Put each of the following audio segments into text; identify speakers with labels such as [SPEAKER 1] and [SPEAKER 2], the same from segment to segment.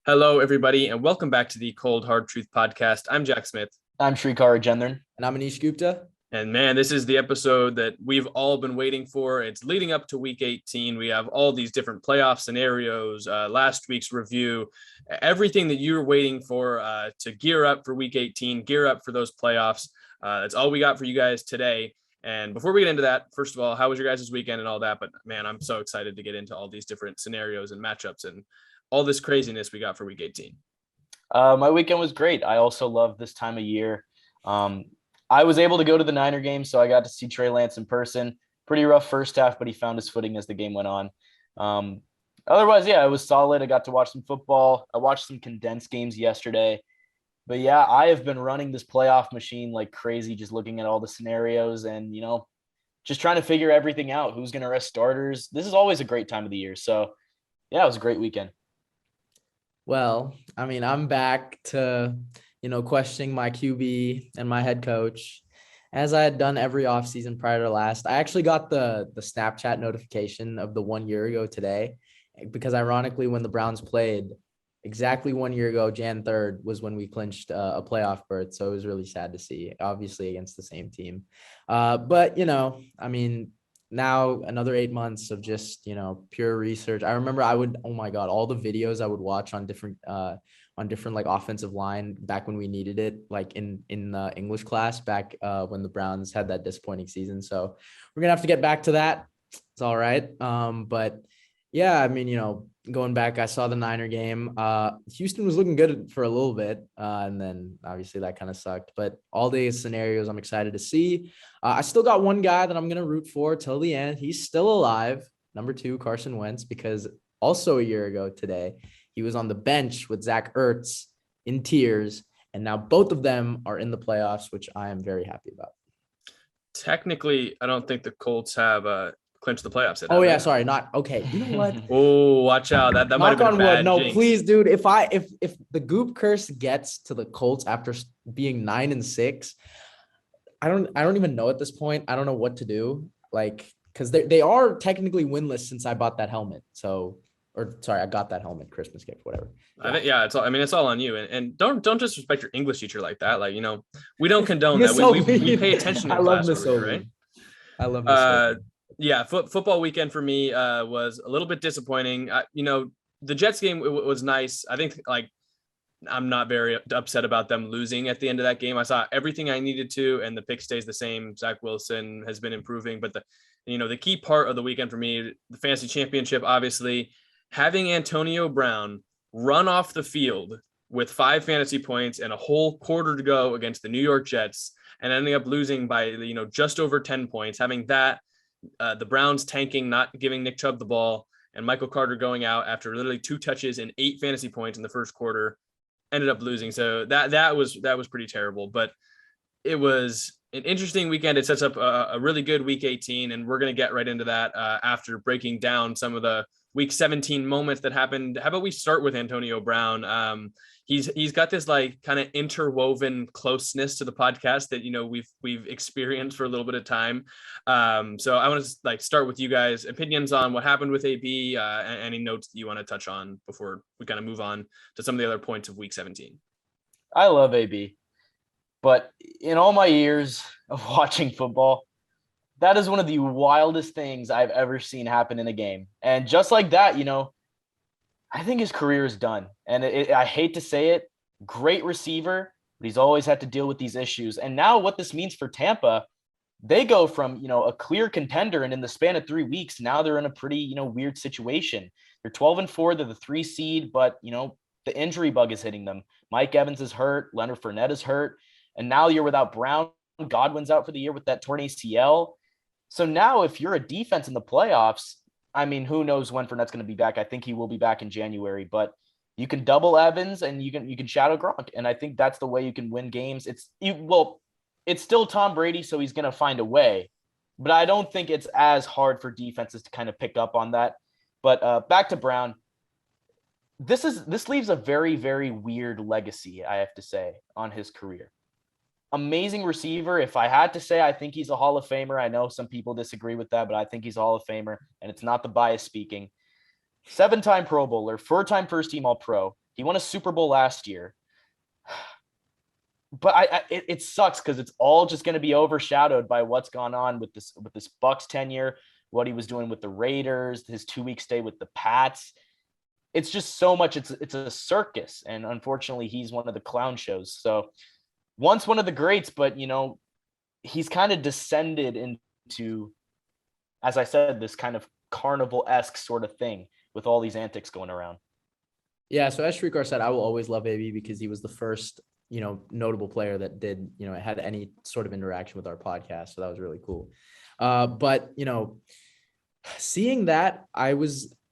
[SPEAKER 1] Hello, everybody, and welcome back to the Cold Hard Truth Podcast. I'm Jack Smith.
[SPEAKER 2] I'm Srikar.
[SPEAKER 3] And I'm Anish Gupta.
[SPEAKER 1] And man, this is the episode that we've all been waiting for. It's leading up to week 18. We have all these different playoff scenarios, last week's review, everything that you're waiting for to gear up for week 18, gear up for those playoffs. That's all we got for you guys today. And before we get into that, first of all, how was your guys' weekend and all that? But man, I'm so excited to get into all these different scenarios and matchups and all this craziness we got for week 18.
[SPEAKER 2] My weekend was great. I also love this time of year. I was able to go to the Niner game, so I got to see Trey Lance in person. Pretty rough first half, but he found his footing as the game went on. Otherwise, yeah, it was solid. I got to watch some football. I watched some condensed games yesterday. But yeah, I have been running this playoff machine like crazy, just looking at all the scenarios and, just trying to figure everything out. Who's going to rest starters? This is always a great time of the year. So yeah, it was a great weekend.
[SPEAKER 3] Well, I'm back to, questioning my QB and my head coach, as I had done every offseason prior to last. I actually got the Snapchat notification of the 1 year ago today, because ironically, when the Browns played exactly 1 year ago, Jan 3rd, was when we clinched a playoff berth. So it was really sad to see, obviously against the same team. But, now another 8 months of just, pure research. I remember oh my God, all the videos I would watch on different like offensive line back when we needed it, like in English class back when the Browns had that disappointing season. So we're going to have to get back to that. It's all right. But yeah, going back, I saw the Niner game. Houston was looking good for a little bit, and then obviously that kind of sucked. But all these scenarios I'm excited to see. I still got one guy that I'm going to root for till the end. He's still alive, number 2, Carson Wentz, because also a year ago today, he was on the bench with Zach Ertz in tears, and now both of them are in the playoffs, which I am very happy about.
[SPEAKER 1] Technically, I don't think the Colts have clinched the playoffs yet.
[SPEAKER 3] Oh yeah, sorry, not okay. You know what?
[SPEAKER 1] Oh, watch out! That might have been a bad
[SPEAKER 3] No,
[SPEAKER 1] jinx.
[SPEAKER 3] please, dude. If the Goop curse gets to the Colts after being 9-6, I don't even know at this point. I don't know what to do. Because they are technically winless since I bought that helmet. I got that helmet, Christmas gift, whatever.
[SPEAKER 1] I think, yeah, it's all on you. And don't disrespect your English teacher like that. We don't condone that.
[SPEAKER 3] So
[SPEAKER 1] we pay attention in class over here, right?
[SPEAKER 3] I love this.
[SPEAKER 1] Yeah, football weekend for me was a little bit disappointing. The Jets game was nice. I think I'm not very upset about them losing at the end of that game. I saw everything I needed to, and the pick stays the same. Zach Wilson has been improving, but the key part of the weekend for me, the fantasy championship, obviously, having Antonio Brown run off the field with 5 fantasy points and a whole quarter to go against the New York Jets and ending up losing by, just over 10 points, having that, the Browns tanking, not giving Nick Chubb the ball, and Michael Carter going out after literally 2 touches and 8 fantasy points in the first quarter, ended up losing. So that was pretty terrible, but it was an interesting weekend. It sets up a really good week 18, and we're going to get right into that after breaking down some of the week 17 moments that happened. How about we start with Antonio Brown? He's got this kind of interwoven closeness to the podcast that we've experienced for a little bit of time. So I want to start with you guys' opinions on what happened with AB. Any notes that you want to touch on before we kind of move on to some of the other points of week 17.
[SPEAKER 2] I love AB, but in all my years of watching football, that is one of the wildest things I've ever seen happen in a game. And just like that, I think his career is done. And I hate to say it, great receiver, but he's always had to deal with these issues. And now what this means for Tampa, they go from, a clear contender, and in the span of 3 weeks, now they're in a pretty, weird situation. They're 12-4, they're the 3 seed, but, the injury bug is hitting them. Mike Evans is hurt, Leonard Fournette is hurt, and now you're without Brown. Godwin's out for the year with that torn ACL. So now if you're a defense in the playoffs, who knows when Fournette's going to be back? I think he will be back in January, but you can double Evans and you can shadow Gronk. And I think that's the way you can win games. It's still Tom Brady, so he's going to find a way, but I don't think it's as hard for defenses to kind of pick up on that. But back to Brown, this leaves a very, very weird legacy, I have to say, on his career. Amazing receiver. If I had to say, I think he's a Hall of Famer. I know some people disagree with that, but I think he's a Hall of Famer, and it's not the bias speaking. 7-time Pro Bowler, 4-time first-team All-Pro. He won a Super Bowl last year. But it sucks because it's all just going to be overshadowed by what's gone on with this Bucks tenure, what he was doing with the Raiders, his 2-week stay with the Pats. It's just so much. It's a circus, and unfortunately, he's one of the clown shows. So once one of the greats, but he's kind of descended into, as I said, this kind of carnival-esque sort of thing with all these antics going around.
[SPEAKER 3] Yeah. So as Srikar said, I will always love AB because he was the first notable player that did, had any sort of interaction with our podcast. So that was really cool. But, seeing that,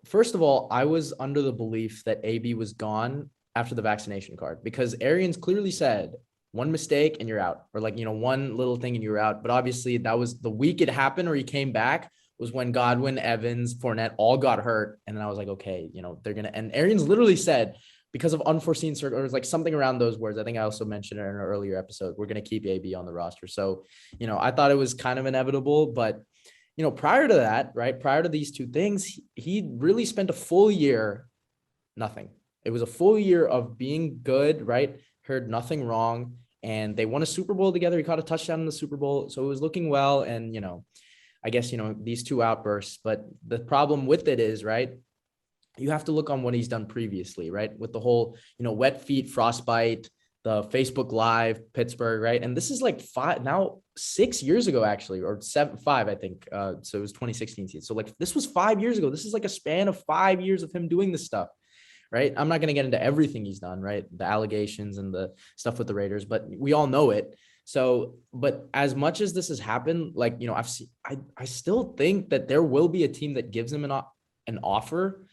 [SPEAKER 3] first of all, I was under the belief that AB was gone after the vaccination card because Arians clearly said one mistake and you're out, or one little thing and you're out. But obviously that was the week it happened, or he came back, was when Godwin, Evans, Fournette all got hurt. And then I was like, okay, they're going to, and Arians literally said, because of unforeseen circumstances, something around those words. I think I also mentioned it in an earlier episode. We're going to keep AB on the roster. So, I thought it was kind of inevitable, but, prior to that, right, prior to these two things, he really spent a full year, nothing. It was a full year of being good, right? Heard nothing wrong. And they won a Super Bowl together. He caught a touchdown in the Super Bowl. So it was looking well. And, I guess, these two outbursts, but the problem with it is, right, you have to look on what he's done previously, right? With the whole, wet feet, frostbite, the Facebook Live, Pittsburgh, right? And this is like 6 years ago, actually, or 5, I think. So it was 2016. So like, this was 5 years ago. This is like a span of 5 years of him doing this stuff, right? I'm not going to get into everything he's done, right? The allegations and the stuff with the Raiders, but we all know it. So, but as much as this has happened, like, I still think that there will be a team that gives him an offer.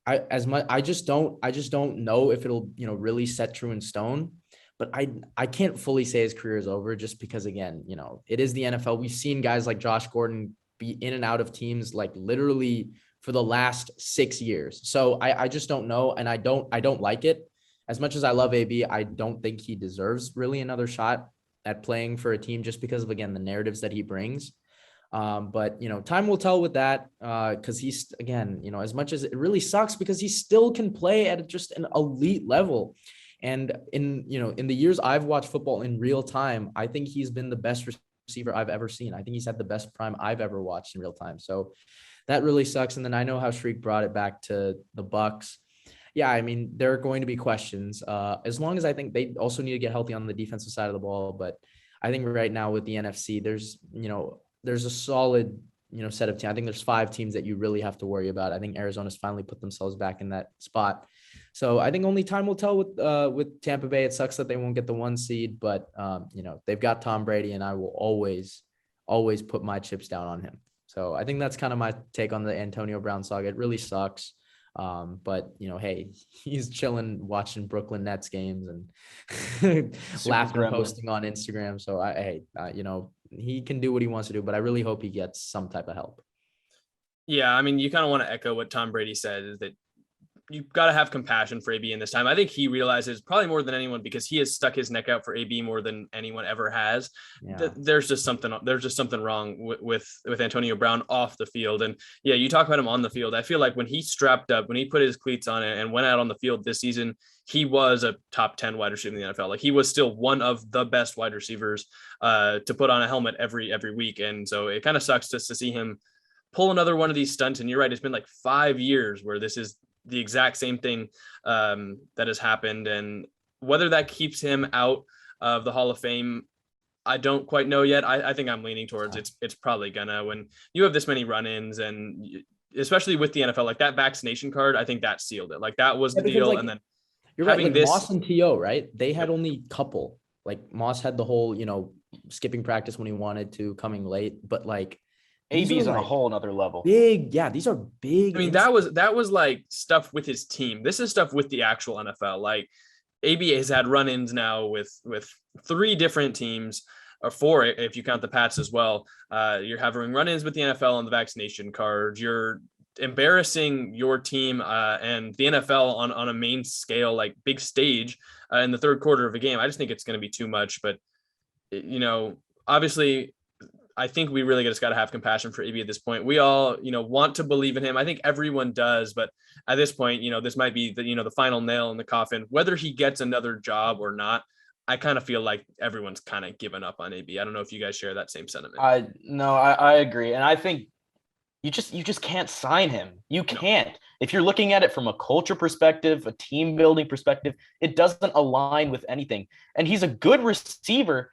[SPEAKER 3] I just don't know if it'll, really set true in stone, but I can't fully say his career is over just because, again, it is the NFL. We've seen guys like Josh Gordon be in and out of teams, like literally for the last 6 years. So I just don't know. And I don't like it as much as I love AB. I don't think he deserves really another shot at playing for a team just because of, again, the narratives that he brings. But, time will tell with that, because he's, again, as much as it really sucks because he still can play at just an elite level. And in the years I've watched football in real time, I think he's been the best receiver I've ever seen. I think he's had the best prime I've ever watched in real time. So that really sucks. And then I know how Shriek brought it back to the Bucks. Yeah, I mean, there are going to be questions, as long as I think they also need to get healthy on the defensive side of the ball. But I think right now with the NFC, there's a solid, set of teams. I think there's 5 teams that you really have to worry about. I think Arizona's finally put themselves back in that spot. So I think only time will tell with Tampa Bay. It sucks that they won't get the 1 seed, but they've got Tom Brady, and I will always put my chips down on him. So I think that's kind of my take on the Antonio Brown saga. It really sucks. But hey, he's chilling, watching Brooklyn Nets games and laughing, posting on Instagram. So he can do what he wants to do, but I really hope he gets some type of help.
[SPEAKER 1] Yeah. I mean, you kind of want to echo what Tom Brady said, is that you've got to have compassion for AB in this time. I think he realizes probably more than anyone, because he has stuck his neck out for AB more than anyone ever has. Yeah. There's just something wrong with Antonio Brown off the field. And yeah, you talk about him on the field. I feel like when he strapped up, when he put his cleats on and went out on the field this season, he was a top 10 wide receiver in the NFL. Like, he was still one of the best wide receivers to put on a helmet every week. And so it kind of sucks just to see him pull another one of these stunts. And you're right, it's been like 5 years where this is the exact same thing that has happened. And whether that keeps him out of the Hall of Fame, I don't quite know yet. I think I'm leaning towards it's probably gonna, when you have this many run-ins, and especially with the NFL, like that vaccination card, I think that sealed it. Like, that was the deal. Like, and then
[SPEAKER 3] you're right, like Moss and T.O., right? They had only couple. Like, Moss had the whole, skipping practice when he wanted to, coming late, but like
[SPEAKER 2] AB's on a whole nother level.
[SPEAKER 3] Big, yeah. These are big.
[SPEAKER 1] I mean, that was like stuff with his team. This is stuff with the actual NFL. Like, AB has had run-ins now with 3 different teams, or 4 if you count the Pats as well. You're having run-ins with the NFL on the vaccination card. You're embarrassing your team and the NFL on a main scale, like big stage in the third quarter of a game. I just think it's going to be too much. But obviously, I think we really just got to have compassion for AB at this point. We all, want to believe in him. I think everyone does, but at this point, this might be the final nail in the coffin, whether he gets another job or not. I kind of feel like everyone's kind of given up on AB. I don't know if you guys share that same sentiment.
[SPEAKER 2] I agree. And I think you just can't sign him. You can't. No. If you're looking at it from a culture perspective, a team building perspective, it doesn't align with anything. And he's a good receiver.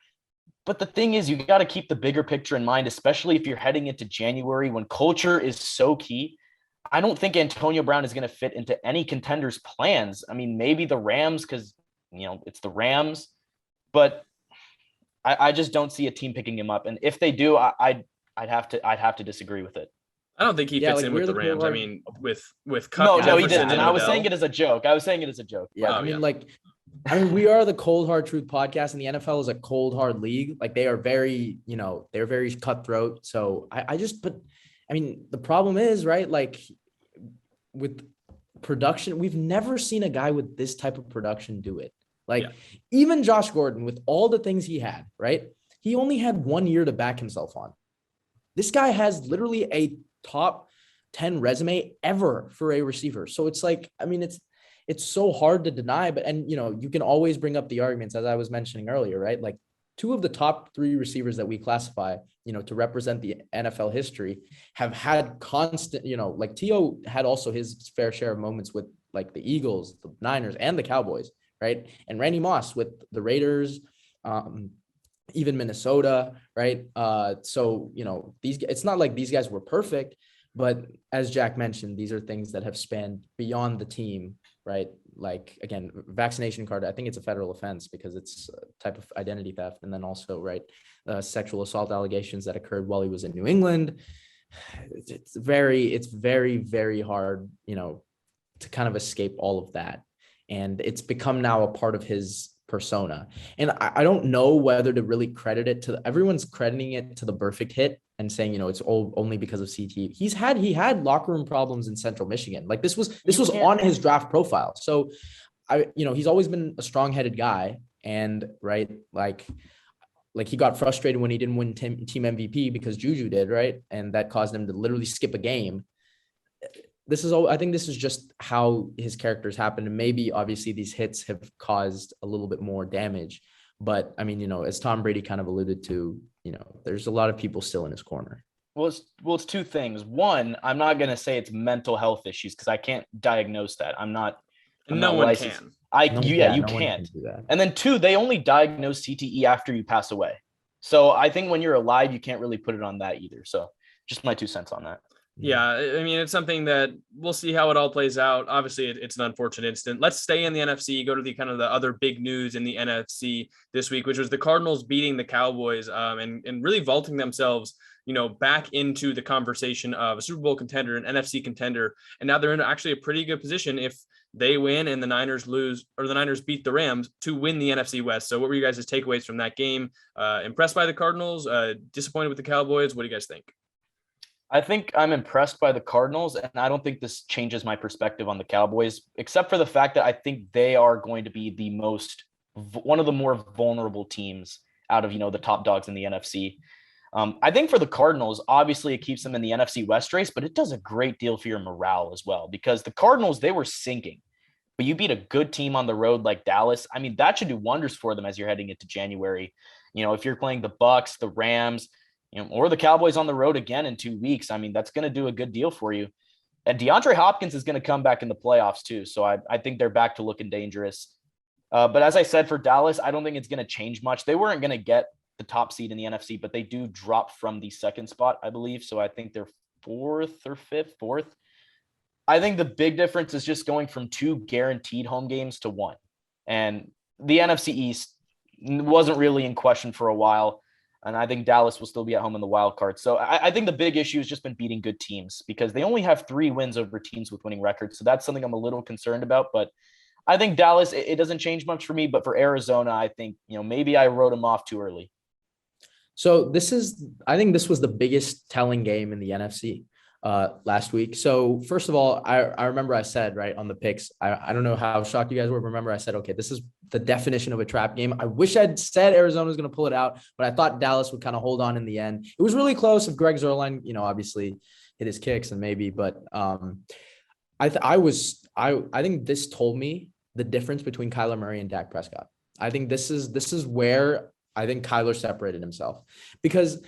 [SPEAKER 2] But the thing is, you got to keep the bigger picture in mind, especially if you're heading into January when culture is so key. I don't think Antonio Brown is going to fit into any contender's plans. I mean, maybe the Rams because, it's the Rams. But I just don't see a team picking him up. And if they do, I'd have to disagree with it.
[SPEAKER 1] I don't think he fits in with the Rams. I mean, with Cup.
[SPEAKER 2] No, he didn't. And I was saying it as a joke.
[SPEAKER 3] Yeah, we are the cold hard truth podcast, and the NFL is a cold hard league. Like they are very, they're very cutthroat. So the problem is, right? Like with production, we've never seen a guy with this type of production do it. Even Josh Gordon, with all the things he had, right? He only had 1 year to back himself on. This guy has literally a top 10 resume ever for a receiver. So it's like, it's so hard to deny, but, you can always bring up the arguments, as I was mentioning earlier, right? Like 2 of the top 3 receivers that we classify, to represent the NFL history have had constant, like T.O. had also his fair share of moments with like the Eagles, the Niners, and the Cowboys, right? And Randy Moss with the Raiders, even Minnesota, right? So, it's not like these guys were perfect, but as Jack mentioned, these are things that have spanned beyond the team, right? Like, again, vaccination card, I think it's a federal offense because it's a type of identity theft. And then also, right, sexual assault allegations that occurred while he was in New England. It's very, very hard, to kind of escape all of that. And it's become now a part of his persona. And I don't know whether to really credit it to everyone's crediting it to the Perfect hit and saying, it's all only because of CT. He had locker room problems in Central Michigan. Like this was on his draft profile. So he's always been a strong-headed guy, and right, like he got frustrated when he didn't win team MVP because Juju did, right? And that caused him to literally skip a game. I think this is just how his characters happen. And maybe obviously these hits have caused a little bit more damage, but as Tom Brady kind of alluded to, there's a lot of people still in his corner.
[SPEAKER 2] Well, it's 2 things. One, I'm not going to say it's mental health issues because I can't diagnose that.
[SPEAKER 1] No one can.
[SPEAKER 2] You can't. And then 2, they only diagnose CTE after you pass away. So I think when you're alive, you can't really put it on that either. So just my 2 cents on that.
[SPEAKER 1] Yeah, it's something that we'll see how it all plays out. Obviously, it's an unfortunate incident. Let's stay in the NFC, go to the kind of the other big news in the NFC this week, which was the Cardinals beating the Cowboys and really vaulting themselves, back into the conversation of a Super Bowl contender, an NFC contender. And now they're in actually a pretty good position if they win and the Niners lose, or the Niners beat the Rams, to win the NFC West. So what were you guys' takeaways from that game? Impressed by the Cardinals? Disappointed with the Cowboys? What do you guys think?
[SPEAKER 2] I think I'm impressed by the Cardinals, and I don't think this changes my perspective on the Cowboys, except for the fact that I think they are going to be one of the more vulnerable teams out of, the top dogs in the NFC. I think for the Cardinals, obviously it keeps them in the NFC West race, but it does a great deal for your morale as well, because the Cardinals, they were sinking, but you beat a good team on the road like Dallas. I mean, that should do wonders for them as you're heading into January. If you're playing the Bucs, the Rams, or the Cowboys on the road again in 2 weeks, that's going to do a good deal for you. And DeAndre Hopkins is going to come back in the playoffs too. So I think they're back to looking dangerous. But as I said, for Dallas, I don't think it's going to change much. They weren't going to get the top seed in the NFC, but they do drop from the 2nd spot, I believe. So I think they're 4th or 5th. I think the big difference is just going from 2 guaranteed home games to 1. And the NFC East wasn't really in question for a while. And I think Dallas will still be at home in the wild card. So I think the big issue has just been beating good teams, because they only have 3 wins over teams with winning records. So that's something I'm a little concerned about. But I think Dallas, it doesn't change much for me. But for Arizona, I think, maybe I wrote them off too early.
[SPEAKER 3] So I think this was the biggest telling game in the NFC. last week. So first of all, I remember I said, right, on the picks, I don't know how shocked you guys were. Remember I said, okay, this is the definition of a trap game. I wish I'd said Arizona was going to pull it out, but I thought Dallas would kind of hold on in the end. It was really close if Greg Zuerlein, obviously hit his kicks and maybe, but I think this told me the difference between Kyler Murray and Dak Prescott. I think this is where I think Kyler separated himself because,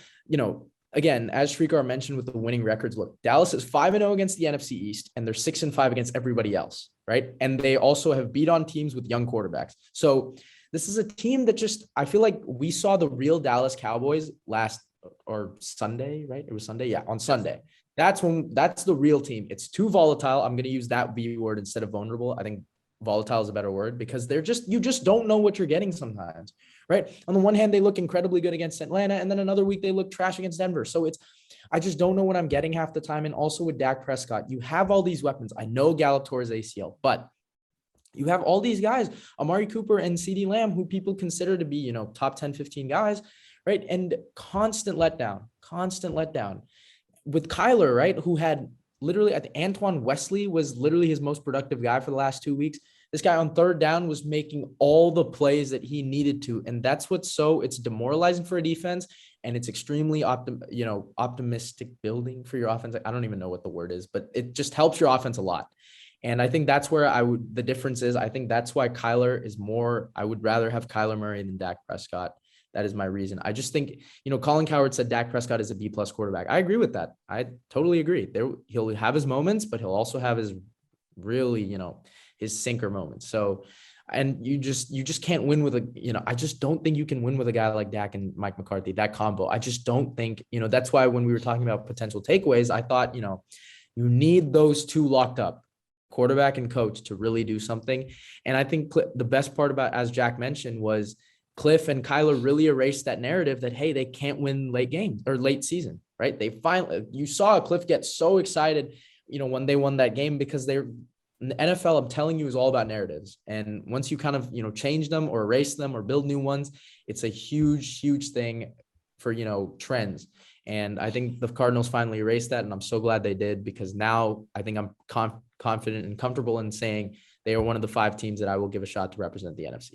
[SPEAKER 3] again, as Srikar mentioned with the winning records, look, Dallas is 5-0 against the NFC East and they're 6-5 against everybody else, right? And they also have beat on teams with young quarterbacks. So this is a team that I feel like we saw the real Dallas Cowboys Sunday, right? It was Sunday. Yeah. On Sunday. That's the real team. It's too volatile. I'm going to use that V word instead of vulnerable. I think volatile is a better word because you just don't know what you're getting sometimes, right? On the one hand, they look incredibly good against Atlanta, and then another week they look trash against Denver. So I just don't know what I'm getting half the time. And also with Dak Prescott, you have all these weapons. I know Gallup tore his ACL, but you have all these guys, Amari Cooper and CeeDee Lamb, who people consider to be, top 10, 15 guys, right? And constant letdown. With Kyler, right, who had literally, I think Antoine Wesley was literally his most productive guy for the last 2 weeks. This guy on third down was making all the plays that he needed to. And that's it's demoralizing for a defense. And it's extremely optimistic building for your offense. I don't even know what the word is, but it just helps your offense a lot. And I think that's where the difference is. I think that's why Kyler is I would rather have Kyler Murray than Dak Prescott. That is my reason. I just think, Colin Cowherd said Dak Prescott is a B+ quarterback. I agree with that. I totally agree. He'll have his moments, but he'll also have his really, his sinker moments. So, and you just can't win with I just don't think you can win with a guy like Dak and Mike McCarthy, that combo. I just don't think, that's why when we were talking about potential takeaways, I thought, you need those two locked up, quarterback and coach, to really do something. And I think the best part about, as Jack mentioned, was Cliff and Kyler really erased that narrative that, hey, they can't win late games or late season, right? You saw Cliff get so excited, when they won that game because the NFL, I'm telling you, is all about narratives. And once you kind of, change them or erase them or build new ones, it's a huge, huge thing for, trends. And I think the Cardinals finally erased that. And I'm so glad they did, because now I think I'm confident and comfortable in saying they are one of the 5 teams that I will give a shot to represent the NFC.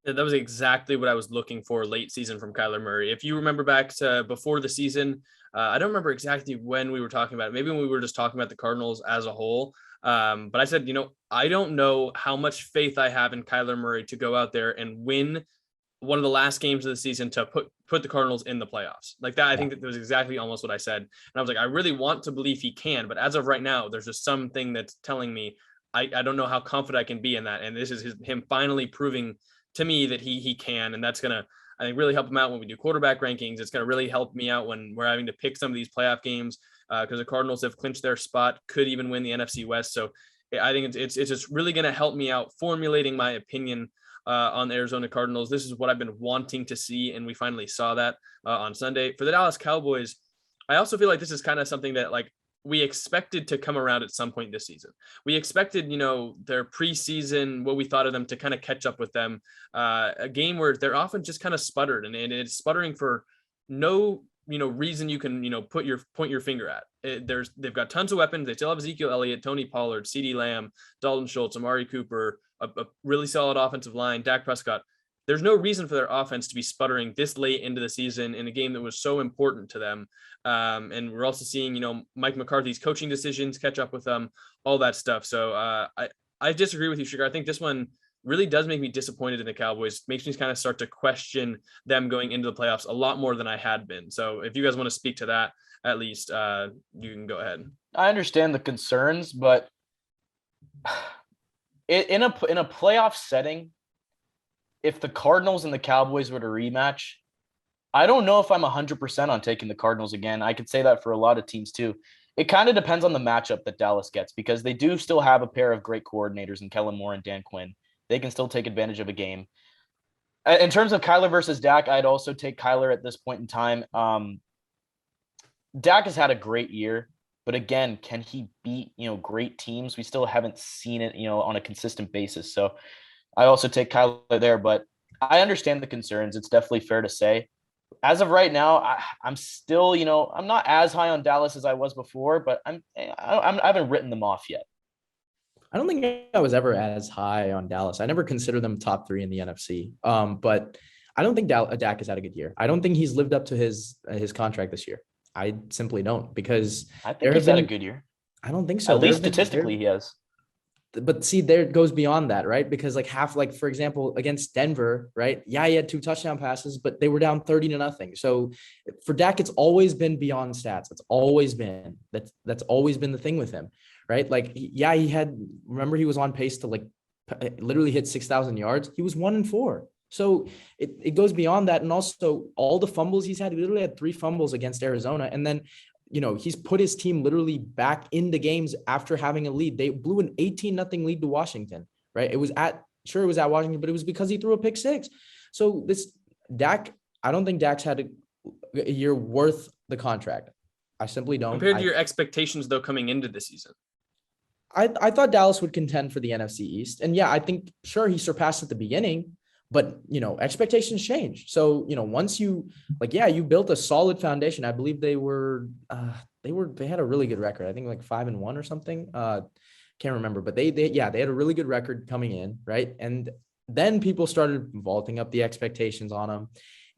[SPEAKER 1] Yeah, that was exactly what I was looking for late season from Kyler Murray. If you remember back to before the season, I don't remember exactly when we were talking about it. Maybe when we were just talking about the Cardinals as a whole. But I said, I don't know how much faith I have in Kyler Murray to go out there and win one of the last games of the season to put the Cardinals in the playoffs like that. I think that was exactly almost what I said. And I was like, I really want to believe he can, but as of right now, there's just something that's telling me I don't know how confident I can be in that. And this is him finally proving to me that he can, and that's going to, I think, really help him out when we do quarterback rankings. It's going to really help me out when we're having to pick some of these playoff games because the Cardinals have clinched their spot, could even win the NFC West. So I think it's just really going to help me out formulating my opinion on the Arizona Cardinals. This is what I've been wanting to see, and we finally saw that on Sunday. For the Dallas Cowboys, I also feel like this is kind of something that we expected to come around at some point this season. We expected, their preseason, what we thought of them, to kind of catch up with them. A game where they're often just kind of sputtered, and it's sputtering for no, reason you can, point your finger at. They've got tons of weapons. They still have Ezekiel Elliott, Tony Pollard, CeeDee Lamb, Dalton Schultz, Amari Cooper, a really solid offensive line, Dak Prescott. There's no reason for their offense to be sputtering this late into the season in a game that was so important to them. And we're also seeing, Mike McCarthy's coaching decisions catch up with them, all that stuff. So I disagree with you, Srikar. I think this one really does make me disappointed in the Cowboys. Makes me kind of start to question them going into the playoffs a lot more than I had been. So if you guys want to speak to that, at least you can go ahead.
[SPEAKER 2] I understand the concerns, but in a playoff setting, if the Cardinals and the Cowboys were to rematch, I don't know if I'm 100% on taking the Cardinals again. I could say that for a lot of teams too. It kind of depends on the matchup that Dallas gets, because they do still have a pair of great coordinators in Kellen Moore and Dan Quinn. They can still take advantage of a game. In terms of Kyler versus Dak, I'd also take Kyler at this point in time. Dak has had a great year, but again, can he beat, great teams? We still haven't seen it, on a consistent basis. So I also take Kyler there, but I understand the concerns. It's definitely fair to say. as of right now, I'm still, I'm not as high on Dallas as I was before, but I haven't written them off yet.
[SPEAKER 3] I don't think I was ever as high on Dallas. I never considered them top 3 in the NFC. But I don't think Dak has had a good year. I don't think he's lived up to his contract this year. I simply don't, because
[SPEAKER 2] I think he's had a good year.
[SPEAKER 3] I don't think so.
[SPEAKER 2] At least statistically, he has.
[SPEAKER 3] But see, there it goes beyond that, right? Because for example, against Denver, right? Yeah, he had 2 touchdown passes, but they were down 30-0. So for Dak, it's always been beyond stats. It's always been that's always been the thing with him, right? Like, yeah, remember he was on pace to literally hit 6,000 yards. He was 1-4. So it goes beyond that. And also all the fumbles he's had, he literally had 3 fumbles against Arizona. And then, he's put his team literally back in the games after having a lead. They blew an 18-0 lead to Washington, right? It was at Washington, but it was because he threw a pick 6. So this Dak, I don't think Dak's had a year worth the contract. I simply don't.
[SPEAKER 1] Compared to your expectations, though, coming into the season.
[SPEAKER 3] I thought Dallas would contend for the NFC East. And yeah, I think, sure, he surpassed at the beginning, but, expectations change. So, once you you built a solid foundation. I believe they had a really good record. I think 5-1 or something. Can't remember, but they had a really good record coming in. Right. And then people started vaulting up the expectations on them.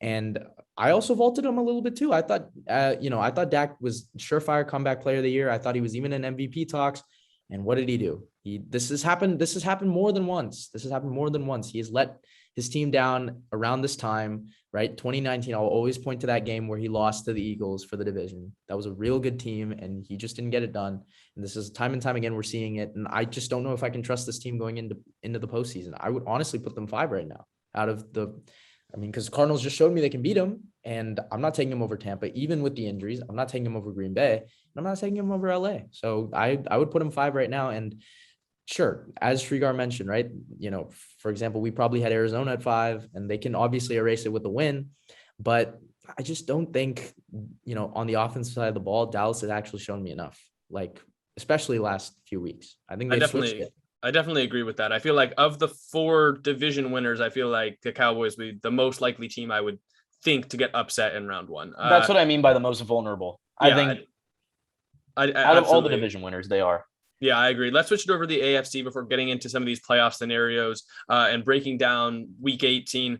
[SPEAKER 3] And I also vaulted him a little bit too. I thought, I thought Dak was surefire comeback player of the year. I thought he was even in MVP talks. And what did he do? This has happened more than once. He has let his team down around this time, right? 2019, I'll always point to that game where he lost to the Eagles for the division. That was a real good team, and he just didn't get it done. And this is time and time again, we're seeing it. And I just don't know if I can trust this team going into the postseason. I would honestly put them 5 right now because Cardinals just showed me they can beat them, and I'm not taking them over Tampa, even with the injuries. I'm not taking them over Green Bay, and I'm not taking them over LA. So I would put them 5 right now. And sure, as Srikar mentioned, right? For example, we probably had Arizona at 5, and they can obviously erase it with a win. But I just don't think, on the offensive side of the ball, Dallas has actually shown me enough, especially last few weeks. I think
[SPEAKER 1] I definitely agree with that. I feel like of the 4 division winners, I feel like the Cowboys would be the most likely team I would think to get upset in round 1.
[SPEAKER 2] That's what I mean by the most vulnerable. I think out of all the division winners, they are.
[SPEAKER 1] Yeah, I agree. Let's switch it over to the AFC before getting into some of these playoff scenarios and breaking down week 18.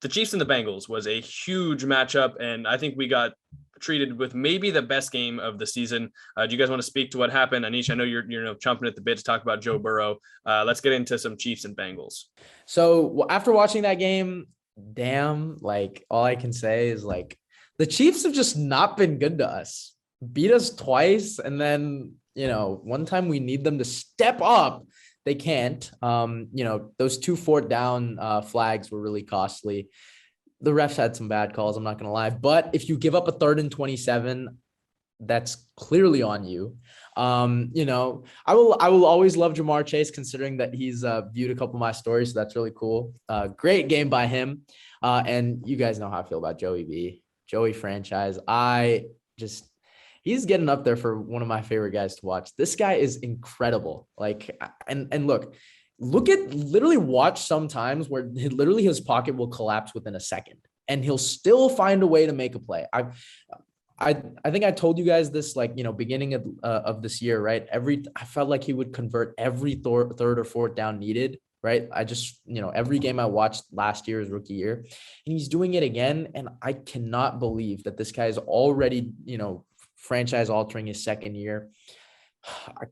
[SPEAKER 1] The Chiefs and the Bengals was a huge matchup, and I think we got treated with maybe the best game of the season. Do you guys want to speak to what happened? Anish, I know you're chomping at the bit to talk about Joe Burrow. Let's get into some Chiefs and Bengals.
[SPEAKER 3] So after watching that game, all I can say is the Chiefs have just not been good to us. Beat us twice, and then one time we need them to step up, they can't. Those 2 4th down flags were really costly. The refs had some bad calls, I'm not gonna lie. But if you give up a 3rd and 27, that's clearly on you. I will always love Jamar Chase, considering that he's viewed a couple of my stories. So that's really cool. Great game by him. And you guys know how I feel about Joey franchise. He's getting up there for one of my favorite guys to watch. This guy is incredible. And look at literally watch sometimes where literally his pocket will collapse within a second and he'll still find a way to make a play. I think I told you guys this, beginning of this year, right? I felt like he would convert every 3rd or 4th down needed, right? I just, every game I watched last year, his rookie year, and he's doing it again. And I cannot believe that this guy is already, franchise altering his 2nd year.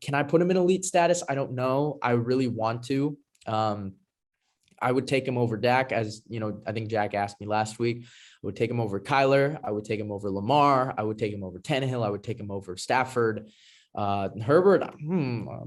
[SPEAKER 3] Can I put him in elite status? I don't know. I really want to. I would take him over Dak, as I think Jack asked me last week. I would take him over Kyler. I would take him over Lamar. I would take him over Tannehill. I would take him over Stafford. Herbert,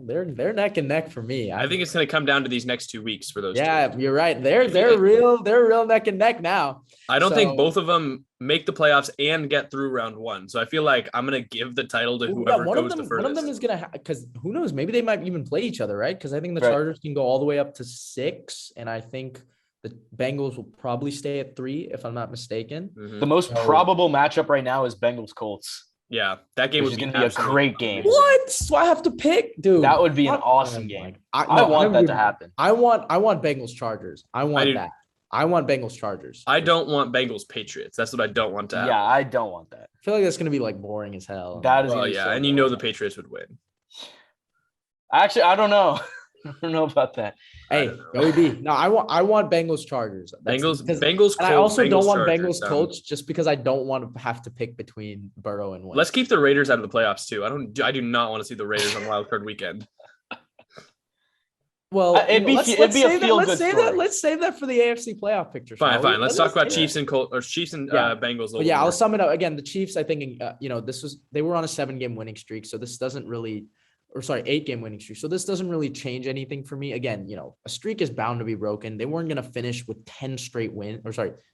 [SPEAKER 3] they're neck and neck for me.
[SPEAKER 1] I think it's going to come down to these next 2 weeks for those.
[SPEAKER 3] Yeah, 2. You're right. They're real neck and neck now.
[SPEAKER 1] I don't think both of them make the playoffs and get through round 1. So I feel like I'm going to give the title to whoever goes the furthest. One of them is going to because who knows? Maybe they might even play each other, right? Because I think the Chargers can go all the way up to 6, and I think the Bengals will probably stay at 3, if I'm not mistaken.
[SPEAKER 2] Mm-hmm. The most probable matchup right now is Bengals-Colts.
[SPEAKER 1] Yeah, that game was
[SPEAKER 2] going to be a great game.
[SPEAKER 3] What? So I have to pick, dude.
[SPEAKER 2] That would be an awesome game. I want that to happen.
[SPEAKER 3] I want Bengals Chargers. I want that. I want Bengals Chargers.
[SPEAKER 1] I don't want Bengals Patriots. That's what I don't want to happen.
[SPEAKER 2] Yeah, I don't want that.
[SPEAKER 3] I feel like that's gonna be like boring as hell.
[SPEAKER 2] That is
[SPEAKER 1] Well,
[SPEAKER 2] gonna be
[SPEAKER 1] yeah,
[SPEAKER 2] so
[SPEAKER 1] and you
[SPEAKER 2] boring.
[SPEAKER 1] know the Patriots would win.
[SPEAKER 2] Actually, I don't know. I don't know about that.
[SPEAKER 3] Hey, OB. No, I want Bengals Chargers.
[SPEAKER 1] Bengals
[SPEAKER 3] because-
[SPEAKER 1] Colts.
[SPEAKER 3] And I also don't want
[SPEAKER 1] Chargers,
[SPEAKER 3] Bengals Colts just because I don't want to have to pick between Burrow and Wentz.
[SPEAKER 1] Let's keep the Raiders out of the playoffs too. I do not want to see the Raiders on Wild Card Weekend.
[SPEAKER 3] Well,
[SPEAKER 2] it'd be a feel-good story.
[SPEAKER 3] Let's save that for the AFC playoff picture.
[SPEAKER 1] Fine.
[SPEAKER 3] shall we?
[SPEAKER 1] Let's talk about Chiefs and Colts or Chiefs and
[SPEAKER 3] Yeah.
[SPEAKER 1] Bengals.
[SPEAKER 3] But yeah, I'll sum it up again. The Chiefs, I think, they were on a 7-game winning streak, so this doesn't really, 8-game winning streak. So this doesn't really change anything for me. Again, a streak is bound to be broken. They weren't going to finish with 10 straight wins,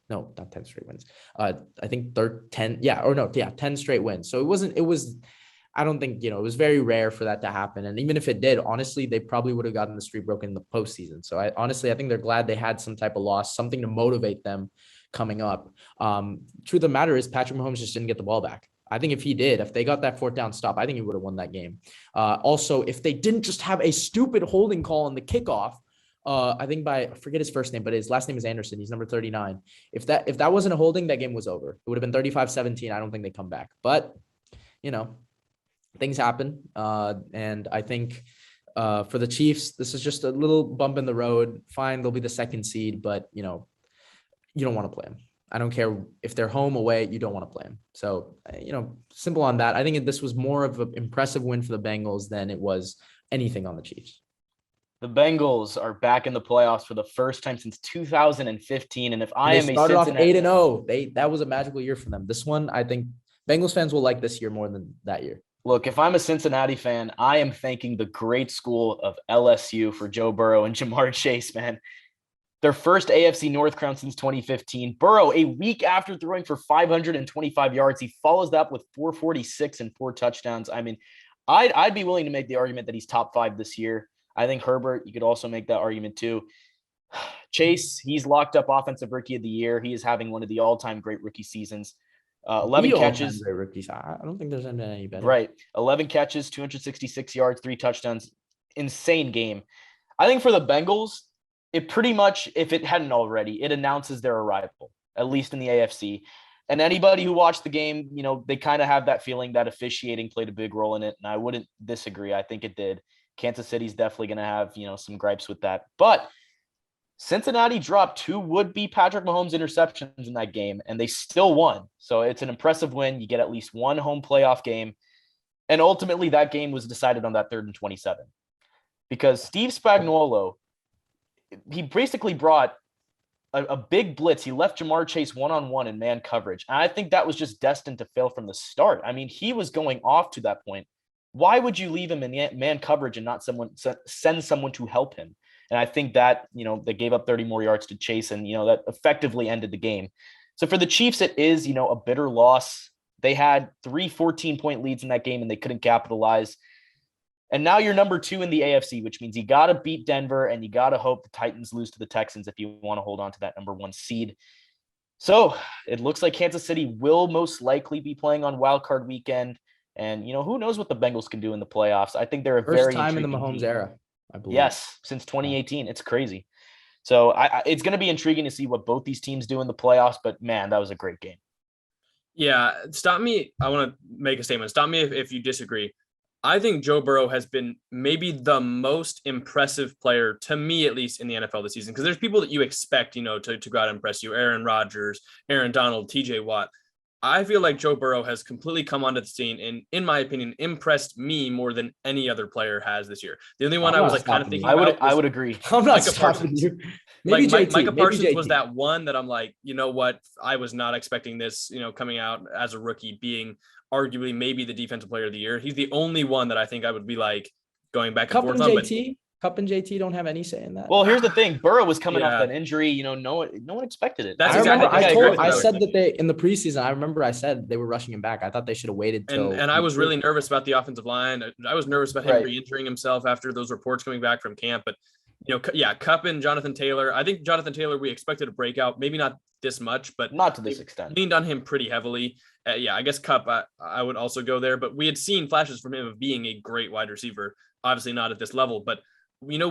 [SPEAKER 3] no, not 10 straight wins. I think 10 straight wins. So I don't think, it was very rare for that to happen. And even if it did, honestly, they probably would have gotten the streak broken in the postseason. So I think they're glad they had some type of loss, something to motivate them coming up. Truth of the matter is Patrick Mahomes just didn't get the ball back. I think if they got that 4th down stop, I think he would have won that game. Also, if they didn't just have a stupid holding call on the kickoff, I think I forget his first name, but his last name is Anderson. He's number 39. If that wasn't a holding, that game was over. It would have been 35-17. I don't think they come back, but things happen. And I think for the Chiefs, this is just a little bump in the road. Fine. They'll be the 2nd seed, but you don't want to play them. I don't care if they're home, away, you don't want to play them. So, simple on that. I think this was more of an impressive win for the Bengals than it was anything on the Chiefs.
[SPEAKER 2] The Bengals are back in the playoffs for the first time since 2015. And if
[SPEAKER 3] They started off 8-0, that was a magical year for them. This one, I think Bengals fans will like this year more than that year.
[SPEAKER 2] Look, if I'm a Cincinnati fan, I am thanking the great school of LSU for Joe Burrow and Jamar Chase, man. Their first AFC North crown since 2015. Burrow, a week after throwing for 525 yards, he follows that up with 446 and 4 touchdowns. I mean, I'd be willing to make the argument that he's top 5 this year. I think Herbert, you could also make that argument too. Chase, he's locked up Offensive Rookie of the Year. He is having one of the all-time great rookie seasons. 11 catches.
[SPEAKER 3] Rookies. I don't think there's any better.
[SPEAKER 2] Right. 11 catches, 266 yards, 3 touchdowns. Insane game. I think for the Bengals, it pretty much, if it hadn't already, it announces their arrival, at least in the AFC. And anybody who watched the game, they kind of have that feeling that officiating played a big role in it. And I wouldn't disagree. I think it did. Kansas City's definitely going to have, some gripes with that. But Cincinnati dropped 2 would-be Patrick Mahomes interceptions in that game, and they still won. So it's an impressive win. You get at least one home playoff game. And ultimately, that game was decided on that 3rd and 27. Because Steve Spagnuolo, he basically brought a big blitz. He left Jamar Chase one-on-one in man coverage. And I think that was just destined to fail from the start. I mean, he was going off to that point. Why would you leave him in man coverage and not send someone to help him? And I think that, they gave up 30 more yards to Chase, and, that effectively ended the game. So for the Chiefs, it is, a bitter loss. They had 3 14-point leads in that game, and they couldn't capitalize. And now you're number 2 in the AFC, which means you got to beat Denver, and you got to hope the Titans lose to the Texans if you want to hold on to that number 1 seed. So it looks like Kansas City will most likely be playing on Wild Card Weekend. And, who knows what the Bengals can do in the playoffs. I think they're a
[SPEAKER 3] First time in the Mahomes era, I believe.
[SPEAKER 2] Yes, since 2018. It's crazy. So it's going to be intriguing to see what both these teams do in the playoffs. But, man, that was a great game.
[SPEAKER 1] Yeah, stop me. I want to make a statement. Stop me if you disagree. I think Joe Burrow has been maybe the most impressive player, to me at least, in the NFL this season. Because there's people that you expect, to go out and impress you. Aaron Rodgers, Aaron Donald, TJ Watt. I feel like Joe Burrow has completely come onto the scene and, in my opinion, impressed me more than any other player has this year. The only one I was kind of thinking about
[SPEAKER 2] I would agree.
[SPEAKER 3] I'm not stopping you. Maybe
[SPEAKER 1] Micah Parsons was that one that I'm like, you know what? I was not expecting this, coming out as a rookie, being arguably maybe the defensive player of the year. He's the only one that I think I would be like going back and forth on.
[SPEAKER 3] Cup and JT don't have any say in that.
[SPEAKER 2] Well, here's the thing. Burrow was coming off that injury. No one expected it.
[SPEAKER 3] I said that they, in the preseason, I said they were rushing him back. I thought they should have waited till.
[SPEAKER 1] And I was really nervous about the offensive line. I was nervous about him re-injuring himself after those reports coming back from camp. But, Kupp and Jonathan Taylor. I think Jonathan Taylor, we expected a breakout. Maybe not this much, but
[SPEAKER 2] not to this extent.
[SPEAKER 1] Leaned on him pretty heavily. I guess Kupp, I would also go there. But we had seen flashes from him of being a great wide receiver. Obviously not at this level, but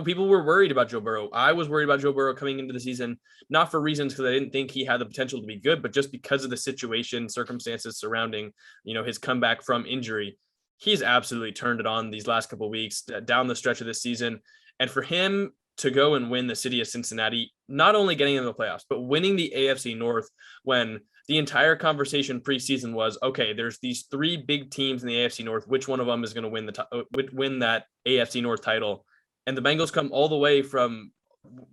[SPEAKER 1] people were worried about Joe Burrow. I was worried about Joe Burrow coming into the season, not for reasons because I didn't think he had the potential to be good, but just because of the circumstances surrounding, his comeback from injury. He's absolutely turned it on these last couple of weeks down the stretch of this season. And for him to go and win the city of Cincinnati, not only getting into the playoffs, but winning the AFC North when the entire conversation preseason was, okay, there's these three big teams in the AFC North. Which one of them is going to win that AFC North title? And the Bengals come all the way from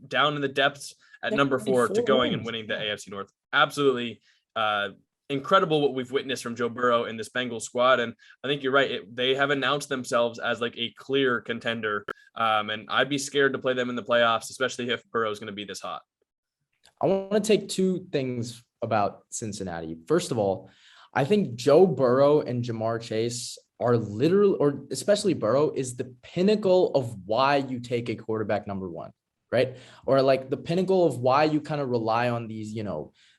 [SPEAKER 1] down in the depths at number 4 to going and winning the AFC North. Absolutely incredible what we've witnessed from Joe Burrow in this Bengals squad. And I think you're right. They have announced themselves as like a clear contender. And I'd be scared to play them in the playoffs, especially if Burrow is going to be this hot.
[SPEAKER 3] I want to take two things about Cincinnati. First of all, I think Joe Burrow and Jamar Chase are literally, or especially Burrow, is the pinnacle of why you take a quarterback number 1, right? Or like the pinnacle of why you kind of rely on these,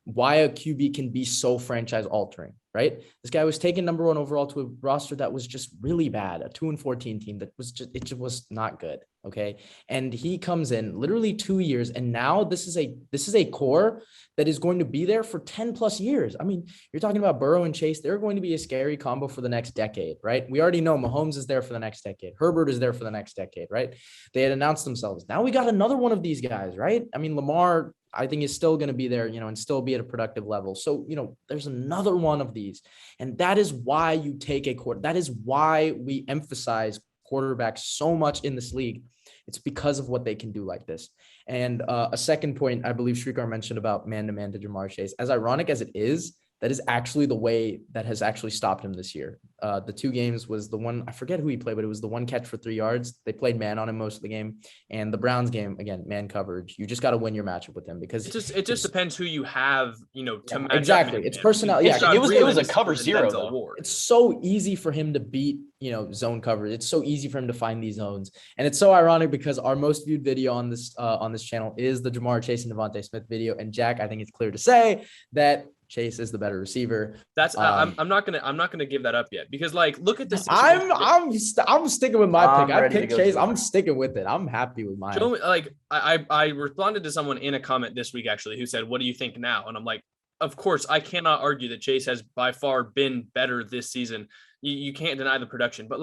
[SPEAKER 3] why a QB can be so franchise altering, right? This guy was taken number 1 overall to a roster that was just really bad, a 2-14 team that was just was not good. Okay. And he comes in literally 2 years. And now this is a core that is going to be there for 10 plus years. I mean, you're talking about Burrow and Chase. They're going to be a scary combo for the next decade, right? We already know Mahomes is there for the next decade. Herbert is there for the next decade, right? They had announced themselves. Now we got another one of these guys, right? I mean, Lamar, I think is still going to be there, and still be at a productive level. So, there's another one of these. And that is why you take a quarter. That is why we emphasize quarterbacks so much in this league. It's because of what they can do like this. And a second point, I believe Srikar mentioned about man-to-man to Jamar Chase. As ironic as it is, that is actually the way that has actually stopped him this year. The 2 games was the one, I forget who he played, but it was the one catch for 3 yards. They played man on him most of the game. And the Browns game, again, man coverage. You just got to win your matchup with him because
[SPEAKER 1] it just depends who you have, to match
[SPEAKER 3] exactly.
[SPEAKER 1] up.
[SPEAKER 3] It's personnel. Yeah,
[SPEAKER 2] it was a cover 0 though.
[SPEAKER 3] It's so easy for him to beat, zone coverage. It's so easy for him to find these zones. And it's so ironic because our most viewed video on this channel is the Jamar Chase and Devontae Smith video. And Jack, I think it's clear to say that Chase is the better receiver.
[SPEAKER 1] That's I'm not gonna give that up yet because look at this.
[SPEAKER 3] I'm sticking with my pick. I picked Chase. I'm sticking with it. I'm happy with mine.
[SPEAKER 1] I responded to someone in a comment this week actually who said, "What do you think now?" And I'm like, of course I cannot argue that Chase has by far been better this season. You can't deny the production, but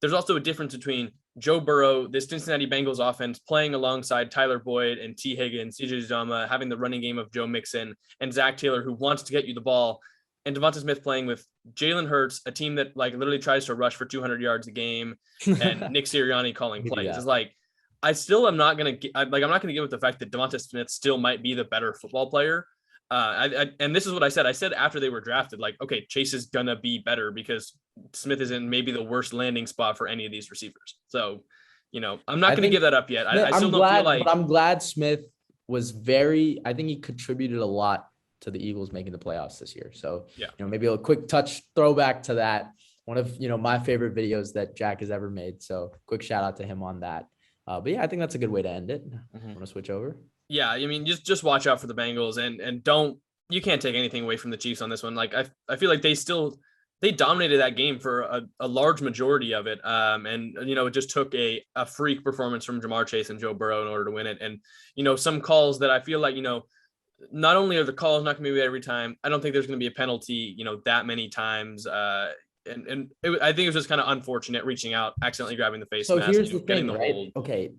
[SPEAKER 1] there's also a difference between Joe Burrow, this Cincinnati Bengals offense, playing alongside Tyler Boyd and T. Higgins, CJ Uzomah, having the running game of Joe Mixon and Zach Taylor, who wants to get you the ball, and Devonta Smith playing with Jalen Hurts, a team that literally tries to rush for 200 yards a game, and Nick Sirianni calling plays. It's I still am not going to I'm not going to give up the fact that Devonta Smith still might be the better football player. And this is what I said. I said after they were drafted, okay, Chase is gonna be better because Smith is in maybe the worst landing spot for any of these receivers. So, I'm not going to give that up yet. I still don't feel like.
[SPEAKER 3] But I'm glad Smith was I think he contributed a lot to the Eagles making the playoffs this year. So,
[SPEAKER 1] yeah,
[SPEAKER 3] maybe a quick touch throwback to that. One of my favorite videos that Jack has ever made. So, quick shout out to him on that. But yeah, I think that's a good way to end it. Want to switch over?
[SPEAKER 1] Yeah, I mean, just watch out for the Bengals and you can't take anything away from the Chiefs on this one. I feel like they dominated that game for a large majority of it. And it just took a freak performance from Jamar Chase and Joe Burrow in order to win it. And, some calls that I feel like, not only are the calls not going to be every time, I don't think there's going to be a penalty, that many times. I think it was just kind of unfortunate reaching out, accidentally grabbing the face mask.
[SPEAKER 3] So here's the thing, right? Hold. Okay.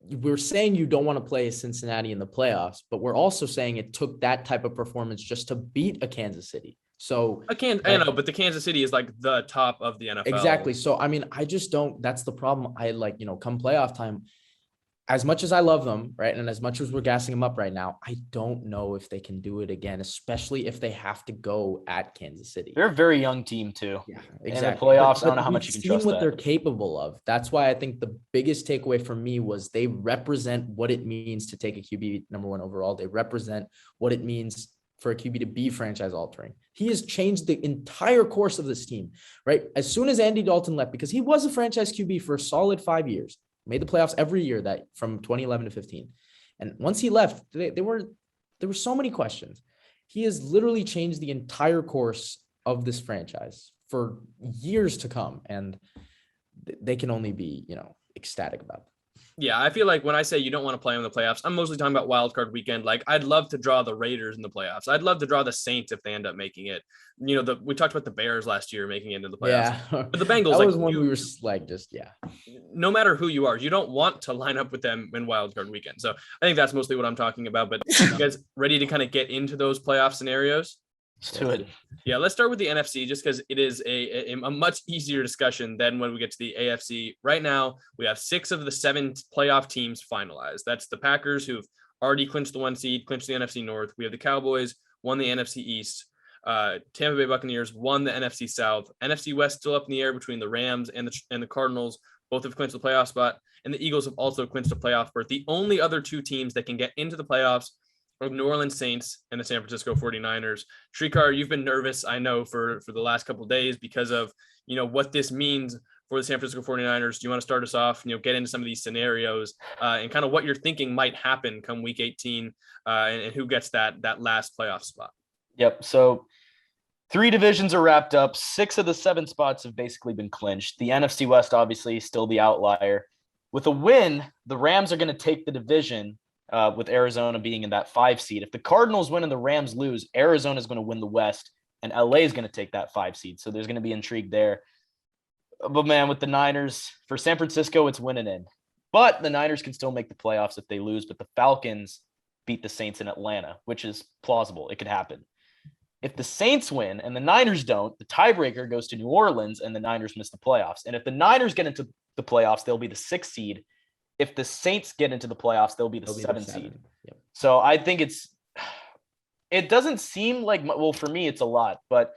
[SPEAKER 3] We're saying you don't want to play Cincinnati in the playoffs, but we're also saying it took that type of performance just to beat a Kansas City. So
[SPEAKER 1] I know, but the Kansas City is the top of the NFL.
[SPEAKER 3] Exactly. So, I mean, I just don't, that's the problem. Come playoff time, as much as I love them, right? And as much as we're gassing them up right now, I don't know if they can do it again, especially if they have to go at Kansas City.
[SPEAKER 2] They're a very young team too.
[SPEAKER 3] Yeah,
[SPEAKER 2] exactly. In the playoffs, I don't know how much you can trust
[SPEAKER 3] what they're capable of. That's why I think the biggest takeaway for me was they represent what it means to take a QB number 1 overall. They represent what it means for a QB to be franchise altering. He has changed the entire course of this team, right? As soon as Andy Dalton left, because he was a franchise QB for a solid 5 years, made the playoffs every year that from 2011 to 15. And once he left, there were so many questions. He has literally changed the entire course of this franchise for years to come. And they can only be, ecstatic about it.
[SPEAKER 1] Yeah, I feel like when I say you don't want to play in the playoffs, I'm mostly talking about wild card weekend. Like, I'd love to draw the Raiders in the playoffs. I'd love to draw the Saints if they end up making it. We talked about the Bears last year making it into the playoffs.
[SPEAKER 3] Yeah.
[SPEAKER 1] But the Bengals,
[SPEAKER 3] That
[SPEAKER 1] like,
[SPEAKER 3] was one we were like, just, yeah.
[SPEAKER 1] no matter who you are, you don't want to line up with them in wild card weekend. So I think that's mostly what I'm talking about. But you guys ready to kind of get into those playoff scenarios?
[SPEAKER 2] Let's do it.
[SPEAKER 1] Yeah, let's start with the NFC just because it is a much easier discussion than when we get to the AFC. Right now, we have 6 of the 7 playoff teams finalized. That's the Packers, who've already clinched the 1 seed, clinched the NFC North. We have the Cowboys, won the NFC East. Tampa Bay Buccaneers won the NFC South. NFC West still up in the air between the Rams and the Cardinals. Both have clinched the playoff spot, and the Eagles have also clinched a playoff berth. The only other 2 teams that can get into the playoffs of New Orleans Saints and the San Francisco 49ers. Srikar, you've been nervous, I know, for the last couple of days because of, what this means for the San Francisco 49ers. Do you want to start us off, get into some of these scenarios and kind of what you're thinking might happen come week 18 and who gets that last playoff spot?
[SPEAKER 2] Yep. So 3 divisions are wrapped up. 6 of the 7 spots have basically been clinched. The NFC West, obviously, still the outlier. With a win, the Rams are going to take the division, with Arizona being in that 5 seed. If the Cardinals win and the Rams lose, Arizona is going to win the West, and LA is going to take that 5 seed. So there's going to be intrigue there. But man, with the Niners, for San Francisco, it's winning in. But the Niners can still make the playoffs if they lose. But the Falcons beat the Saints in Atlanta, which is plausible. It could happen. If the Saints win and the Niners don't, the tiebreaker goes to New Orleans and the Niners miss the playoffs. And if the Niners get into the playoffs, they'll be the 6th seed. If the Saints get into the playoffs, they'll be the 7th seed.
[SPEAKER 3] Yep.
[SPEAKER 2] So I think it doesn't seem like, well, for me, it's a lot, but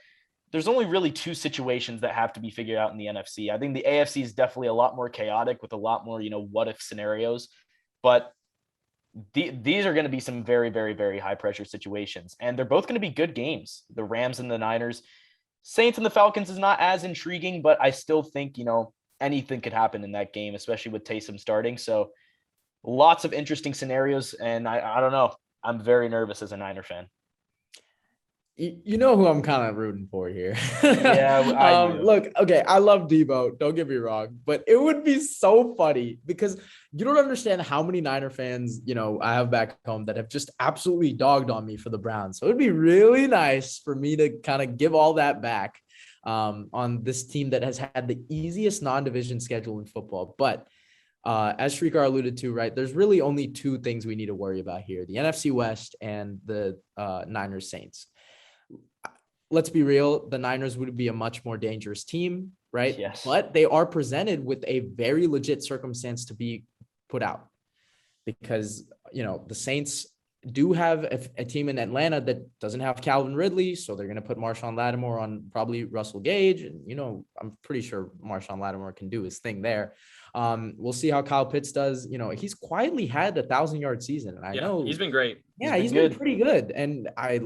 [SPEAKER 2] there's only really 2 situations that have to be figured out in the NFC. I think the AFC is definitely a lot more chaotic with a lot more, what if scenarios, but these are going to be some very, very, very high pressure situations. And they're both going to be good games. The Rams and the Niners. Saints and the Falcons is not as intriguing, but I still think, anything could happen in that game, especially with Taysom starting. So lots of interesting scenarios. And I don't know. I'm very nervous as a Niner fan.
[SPEAKER 3] You know who I'm kind of rooting for here.
[SPEAKER 2] Yeah.
[SPEAKER 3] Look, okay, I love Debo. Don't get me wrong, but it would be so funny because you don't understand how many Niner fans, I have back home that have just absolutely dogged on me for the Browns. So it'd be really nice for me to kind of give all that back on this team that has had the easiest non-division schedule in football. But as Srikar alluded to, right, there's really only 2 things we need to worry about here: the NFC West and the Niners Saints. Let's be real, the Niners would be a much more dangerous team, right?
[SPEAKER 2] Yes.
[SPEAKER 3] But they are presented with a very legit circumstance to be put out because, the Saints do have a team in Atlanta that doesn't have Calvin Ridley, so they're going to put Marshawn Lattimore on probably Russell Gage, and, I'm pretty sure Marshawn Lattimore can do his thing there. We'll see how Kyle Pitts does. He's quietly had 1,000-yard season, and I know
[SPEAKER 1] he's been great.
[SPEAKER 3] Yeah, he's been pretty good, and I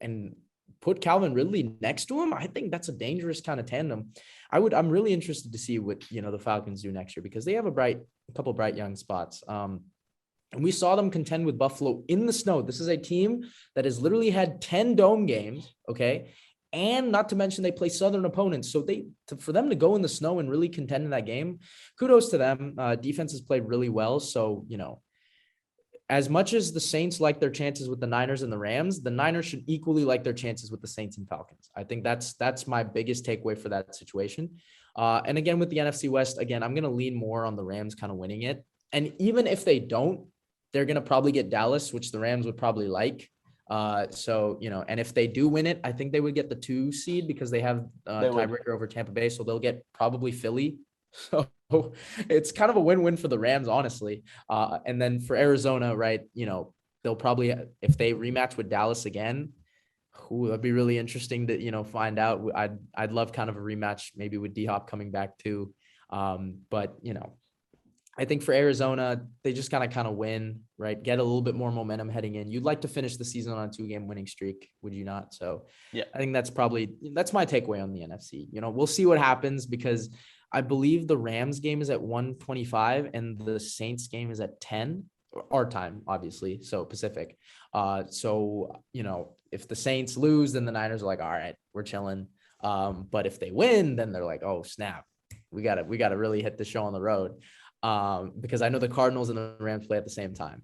[SPEAKER 3] and put Calvin Ridley next to him. I think that's a dangerous kind of tandem. I'm really interested to see what, the Falcons do next year because they have a couple bright young spots. And we saw them contend with Buffalo in the snow. This is a team that has literally had 10 dome games. Okay. And not to mention they play Southern opponents. So for them to go in the snow and really contend in that game, kudos to them. Defense has played really well. So, as much as the Saints like their chances with the Niners and the Rams, the Niners should equally like their chances with the Saints and Falcons. I think that's my biggest takeaway for that situation. And again, with the NFC West, again, I'm going to lean more on the Rams kind of winning it. And even if they don't, they're going to probably get Dallas, which the Rams would probably like. And if they do win it, I think they would get the 2 seed because they have tiebreaker over Tampa Bay. So they'll get probably Philly. So it's kind of a win-win for the Rams, honestly. And then for Arizona, right, they'll probably, if they rematch with Dallas again, that'd be really interesting to, find out. I'd love kind of a rematch maybe with D-Hop coming back too. But, I think for Arizona, they just kind of win, right? Get a little bit more momentum heading in. You'd like to finish the season on a 2-game winning streak, would you not? So yeah, I think that's my takeaway on the NFC. We'll see what happens because I believe the Rams game is at 1:25 and the Saints game is at 10 our time, obviously. So Pacific. If the Saints lose, then the Niners are like, all right, we're chilling. But if they win, then they're like, oh snap, we gotta really hit the show on the road. because I know the Cardinals and the Rams play at the same time.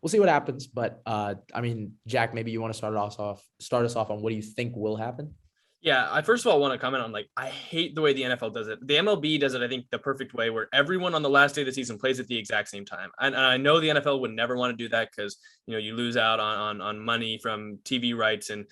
[SPEAKER 3] We'll see what happens. But I mean, Jack, maybe you want to start us off on what do you think will happen?
[SPEAKER 1] Yeah, I first of all want to comment on I hate the way the NFL does it. The MLB does it, I think, the perfect way where everyone on the last day of the season plays at the exact same time. And I know the NFL would never want to do that because you lose out on money from TV rights and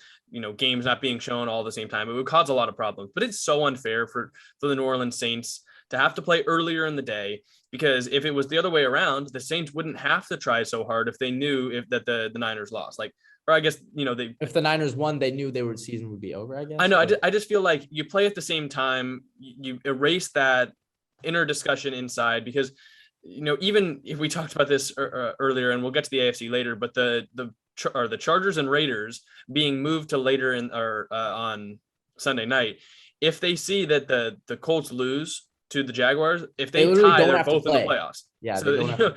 [SPEAKER 1] games not being shown all at the same time. It would cause a lot of problems. But it's so unfair for the New Orleans Saints to have to play earlier in the day, because if it was the other way around, the Saints wouldn't have to try so hard if they knew that the Niners lost. Or I guess,
[SPEAKER 3] if the Niners won, they knew season would be over, I guess.
[SPEAKER 1] I know. I just feel like you play at the same time, you erase that inner discussion inside, because, even if we talked about this earlier, and we'll get to the AFC later, but the Chargers and Raiders being moved to later on Sunday night, if they see that the Colts lose to the Jaguars, if they tie, they're both in the playoffs.
[SPEAKER 3] Yeah,
[SPEAKER 1] so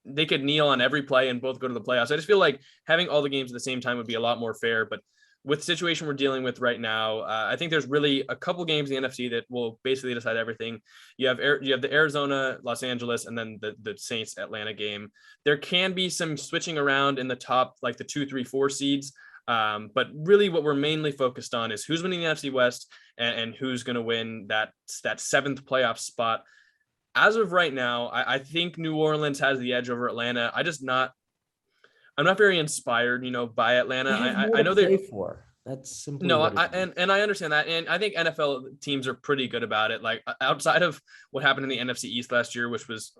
[SPEAKER 1] they could kneel on every play and both go to the playoffs. I just feel like having all the games at the same time would be a lot more fair. But with the situation we're dealing with right now, I think there's really a couple games in the NFC that will basically decide everything. You have the Arizona, Los Angeles, and then the Saints Atlanta game. There can be some switching around in the top, like the 2, 3, 4 seeds. But really what we're mainly focused on is who's winning the NFC West and who's going to win that 7th playoff spot. As of right now, I think New Orleans has the edge over Atlanta. I'm not very inspired, by Atlanta. I know they
[SPEAKER 3] for. That's simply
[SPEAKER 1] no, and I understand that, and I think NFL teams are pretty good about it. Like outside of what happened in the NFC East last year, which was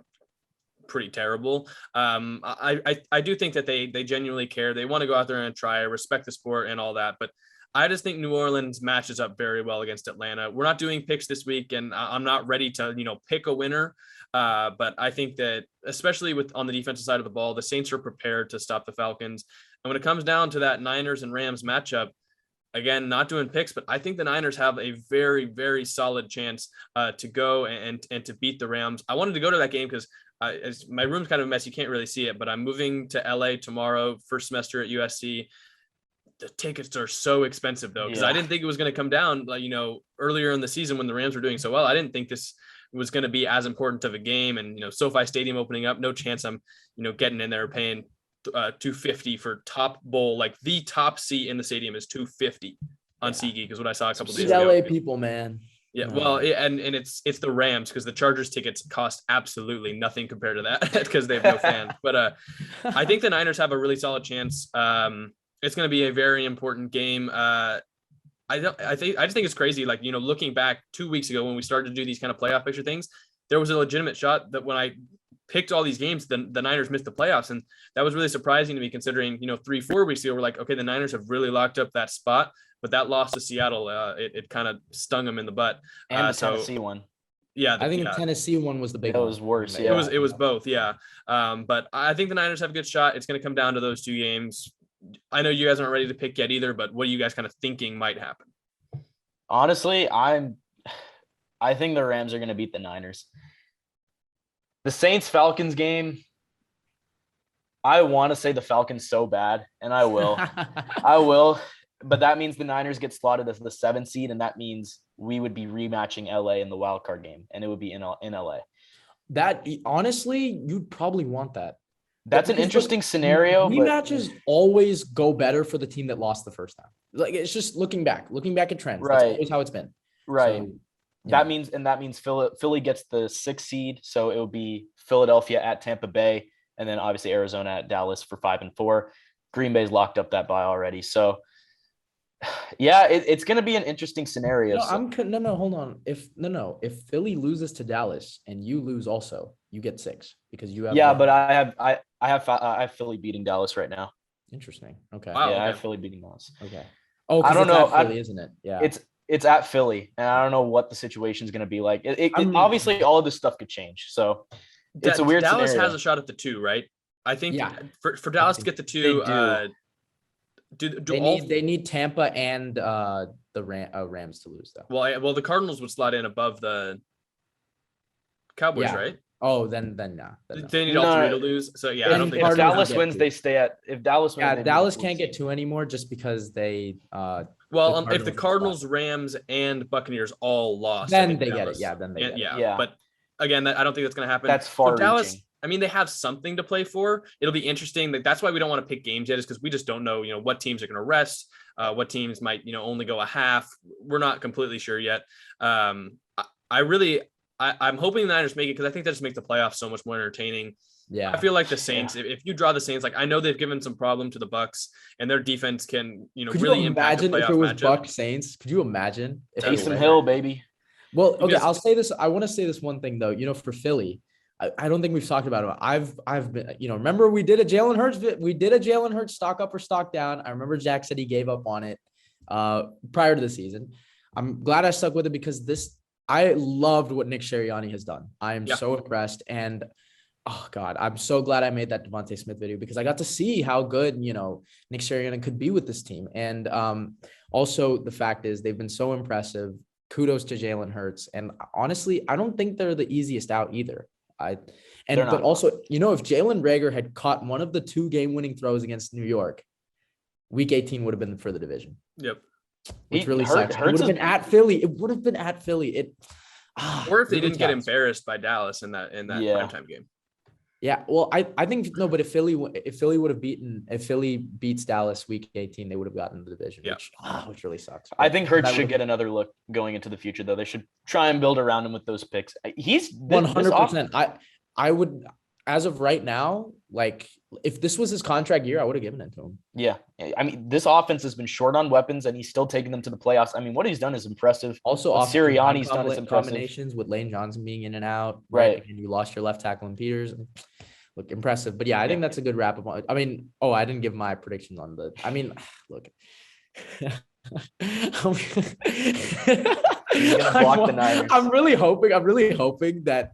[SPEAKER 1] pretty terrible. I do think that they genuinely care. They want to go out there and try, respect the sport and all that, but I just think New Orleans matches up very well against Atlanta. We're not doing picks this week, and I'm not ready to, pick a winner. But I think that especially on the defensive side of the ball, the Saints are prepared to stop the Falcons. And when it comes down to that Niners and Rams matchup, again, not doing picks, but I think the Niners have a very, very solid chance to go and to beat the Rams. I wanted to go to that game because my room's kind of a mess. You can't really see it, but I'm moving to LA tomorrow, first semester at USC. The tickets are so expensive though, because I didn't think it was going to come down earlier in the season when the Rams were doing so well. I didn't think this was going to be as important of a game, and SoFi Stadium opening up, no chance I'm getting in there paying $250 for top bowl. Like the top seat in the stadium is $250 on SeatGeek, because what I saw a couple days ago.
[SPEAKER 3] LA people, man.
[SPEAKER 1] Yeah, well, and it's the Rams, because the Chargers tickets cost absolutely nothing compared to that because they have no fans. But I think the Niners have a really solid chance. It's going to be a very important game. I just think it's crazy. Like, looking back 2 weeks ago when we started to do these kind of playoff picture things, there was a legitimate shot that when I picked all these games, the Niners missed the playoffs. And that was really surprising to me, considering, 3-4 weeks ago, we're like, okay, the Niners have really locked up that spot, but that loss to Seattle, it kind of stung them in the butt.
[SPEAKER 2] And the Tennessee one.
[SPEAKER 1] Yeah.
[SPEAKER 3] I think the Tennessee one was the big
[SPEAKER 2] one.
[SPEAKER 3] It
[SPEAKER 2] was worse. Yeah.
[SPEAKER 1] It was both. Yeah. But I think the Niners have a good shot. It's going to come down to those 2 games. I know you guys aren't ready to pick yet either, but what are you guys kind of thinking might happen?
[SPEAKER 2] Honestly, I think the Rams are going to beat the Niners. The Saints-Falcons game, I want to say the Falcons so bad, and I will. I will, but that means the Niners get slotted as the 7th seed, and that means we would be rematching LA in the wild card game, and it would be in LA.
[SPEAKER 3] That, honestly, you'd probably want that.
[SPEAKER 2] That's an interesting scenario.
[SPEAKER 3] Rematches always go better for the team that lost the first time. Like, it's just looking back at trends.
[SPEAKER 2] Right.
[SPEAKER 3] That's always how it's been.
[SPEAKER 2] Right. So, that means Philly gets the 6th seed. So it would be Philadelphia at Tampa Bay, and then obviously Arizona at Dallas for 5 and 4. Green Bay's locked up that bye already. So yeah, it's going to be an interesting scenario.
[SPEAKER 3] No, hold on. If Philly loses to Dallas and you lose also, you get 6 because you have.
[SPEAKER 2] Yeah, but I have Philly beating Dallas right now.
[SPEAKER 3] Interesting. Okay.
[SPEAKER 1] Wow,
[SPEAKER 2] I have Philly beating Dallas.
[SPEAKER 3] Okay. Oh,
[SPEAKER 2] I don't know.
[SPEAKER 3] Philly, isn't it? Yeah.
[SPEAKER 2] It's at Philly, and I don't know what the situation is going to be like. It obviously all of this stuff could change. So it's a weird
[SPEAKER 1] Dallas
[SPEAKER 2] scenario.
[SPEAKER 1] has a shot at the 2, right? I think for Dallas to get the 2,
[SPEAKER 3] they need Tampa and the Rams to lose though.
[SPEAKER 1] Well, the Cardinals would slot in above the Cowboys, right?
[SPEAKER 3] Oh, then no.
[SPEAKER 1] They need all 3 to lose. So yeah, I don't think
[SPEAKER 2] if Dallas wins, they stay at. If Dallas wins,
[SPEAKER 3] Dallas can't get 2 anymore just because they.
[SPEAKER 1] If the Cardinals, Rams, and Buccaneers all lost,
[SPEAKER 3] then they get it. Yeah, then they get it.
[SPEAKER 1] Yeah, but again, I don't think that's going to happen.
[SPEAKER 2] That's far reaching.
[SPEAKER 1] Dallas, I mean, they have something to play for. It'll be interesting. That's why we don't want to pick games yet, is because we just don't know, what teams are going to rest, what teams might, only go a half. We're not completely sure yet. I'm hoping the Niners make it, because I think that just makes the playoffs so much more entertaining.
[SPEAKER 3] Yeah,
[SPEAKER 1] I feel like the Saints, if you draw the Saints, like I know they've given some problem to the Bucks, and their defense can,
[SPEAKER 3] Could
[SPEAKER 1] really
[SPEAKER 3] you
[SPEAKER 1] impact the
[SPEAKER 3] imagine if
[SPEAKER 1] playoff
[SPEAKER 3] it was
[SPEAKER 1] matchup.
[SPEAKER 3] Bucks Saints? Could you imagine? If it
[SPEAKER 2] Taysom
[SPEAKER 3] was-
[SPEAKER 2] Hill, baby.
[SPEAKER 3] Well, okay,
[SPEAKER 1] Because-
[SPEAKER 3] I'll say this. I want to say this one thing though. For Philly, I don't think we've talked about it. I've been, remember we did a Jalen Hurts stock up or stock down. I remember Jack said he gave up on it prior to the season. I'm glad I stuck with it, because I loved what Nick Sirianni has done. I am so impressed, and oh God, I'm so glad I made that Devontae Smith video, because I got to see how good, Nick Sirianni could be with this team. And also the fact is they've been so impressive. Kudos to Jalen Hurts. And honestly, I don't think they're the easiest out either. But also, if Jalen Reagor had caught one of the 2 game-winning throws against New York, Week 18 would have been for the division.
[SPEAKER 1] Yep.
[SPEAKER 3] Which really sucks. It would have been at Philly.
[SPEAKER 1] Or if they didn't get embarrassed by Dallas in that primetime game.
[SPEAKER 3] Yeah, well, I think no, but if Philly beats Dallas Week 18, they would have gotten the division, which really sucks.
[SPEAKER 2] I think Hurts should get another look going into the future, though. They should try and build around him with those picks. He's
[SPEAKER 3] 100%. I would, as of right now, like if this was his contract year, I would have given it to him.
[SPEAKER 2] Yeah, I mean, this offense has been short on weapons, and he's still taking them to the playoffs. I mean, what he's done is impressive.
[SPEAKER 3] Also,
[SPEAKER 2] what Sirianni's done is impressive.
[SPEAKER 3] Combinations with Lane Johnson being in and out,
[SPEAKER 2] right?
[SPEAKER 3] And you lost your left tackle in Peters. Look, impressive. But yeah, I think that's a good wrap up. I mean, I didn't give my prediction on the. I mean, look. I'm really hoping that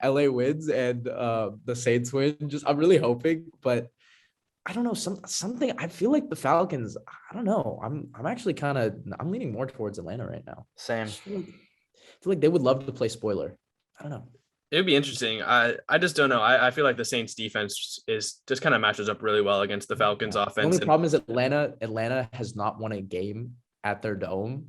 [SPEAKER 3] LA wins and the Saints win. I'm really hoping, but I don't know. Something I feel like the Falcons. I don't know. I'm actually I'm leaning more towards Atlanta right now.
[SPEAKER 2] Same.
[SPEAKER 3] I feel like they would love to play spoiler. I don't know.
[SPEAKER 1] It would be interesting. I just don't know. I feel like the Saints defense is just kind of matches up really well against the Falcons offense.
[SPEAKER 3] The only problem is Atlanta has not won a game at their dome.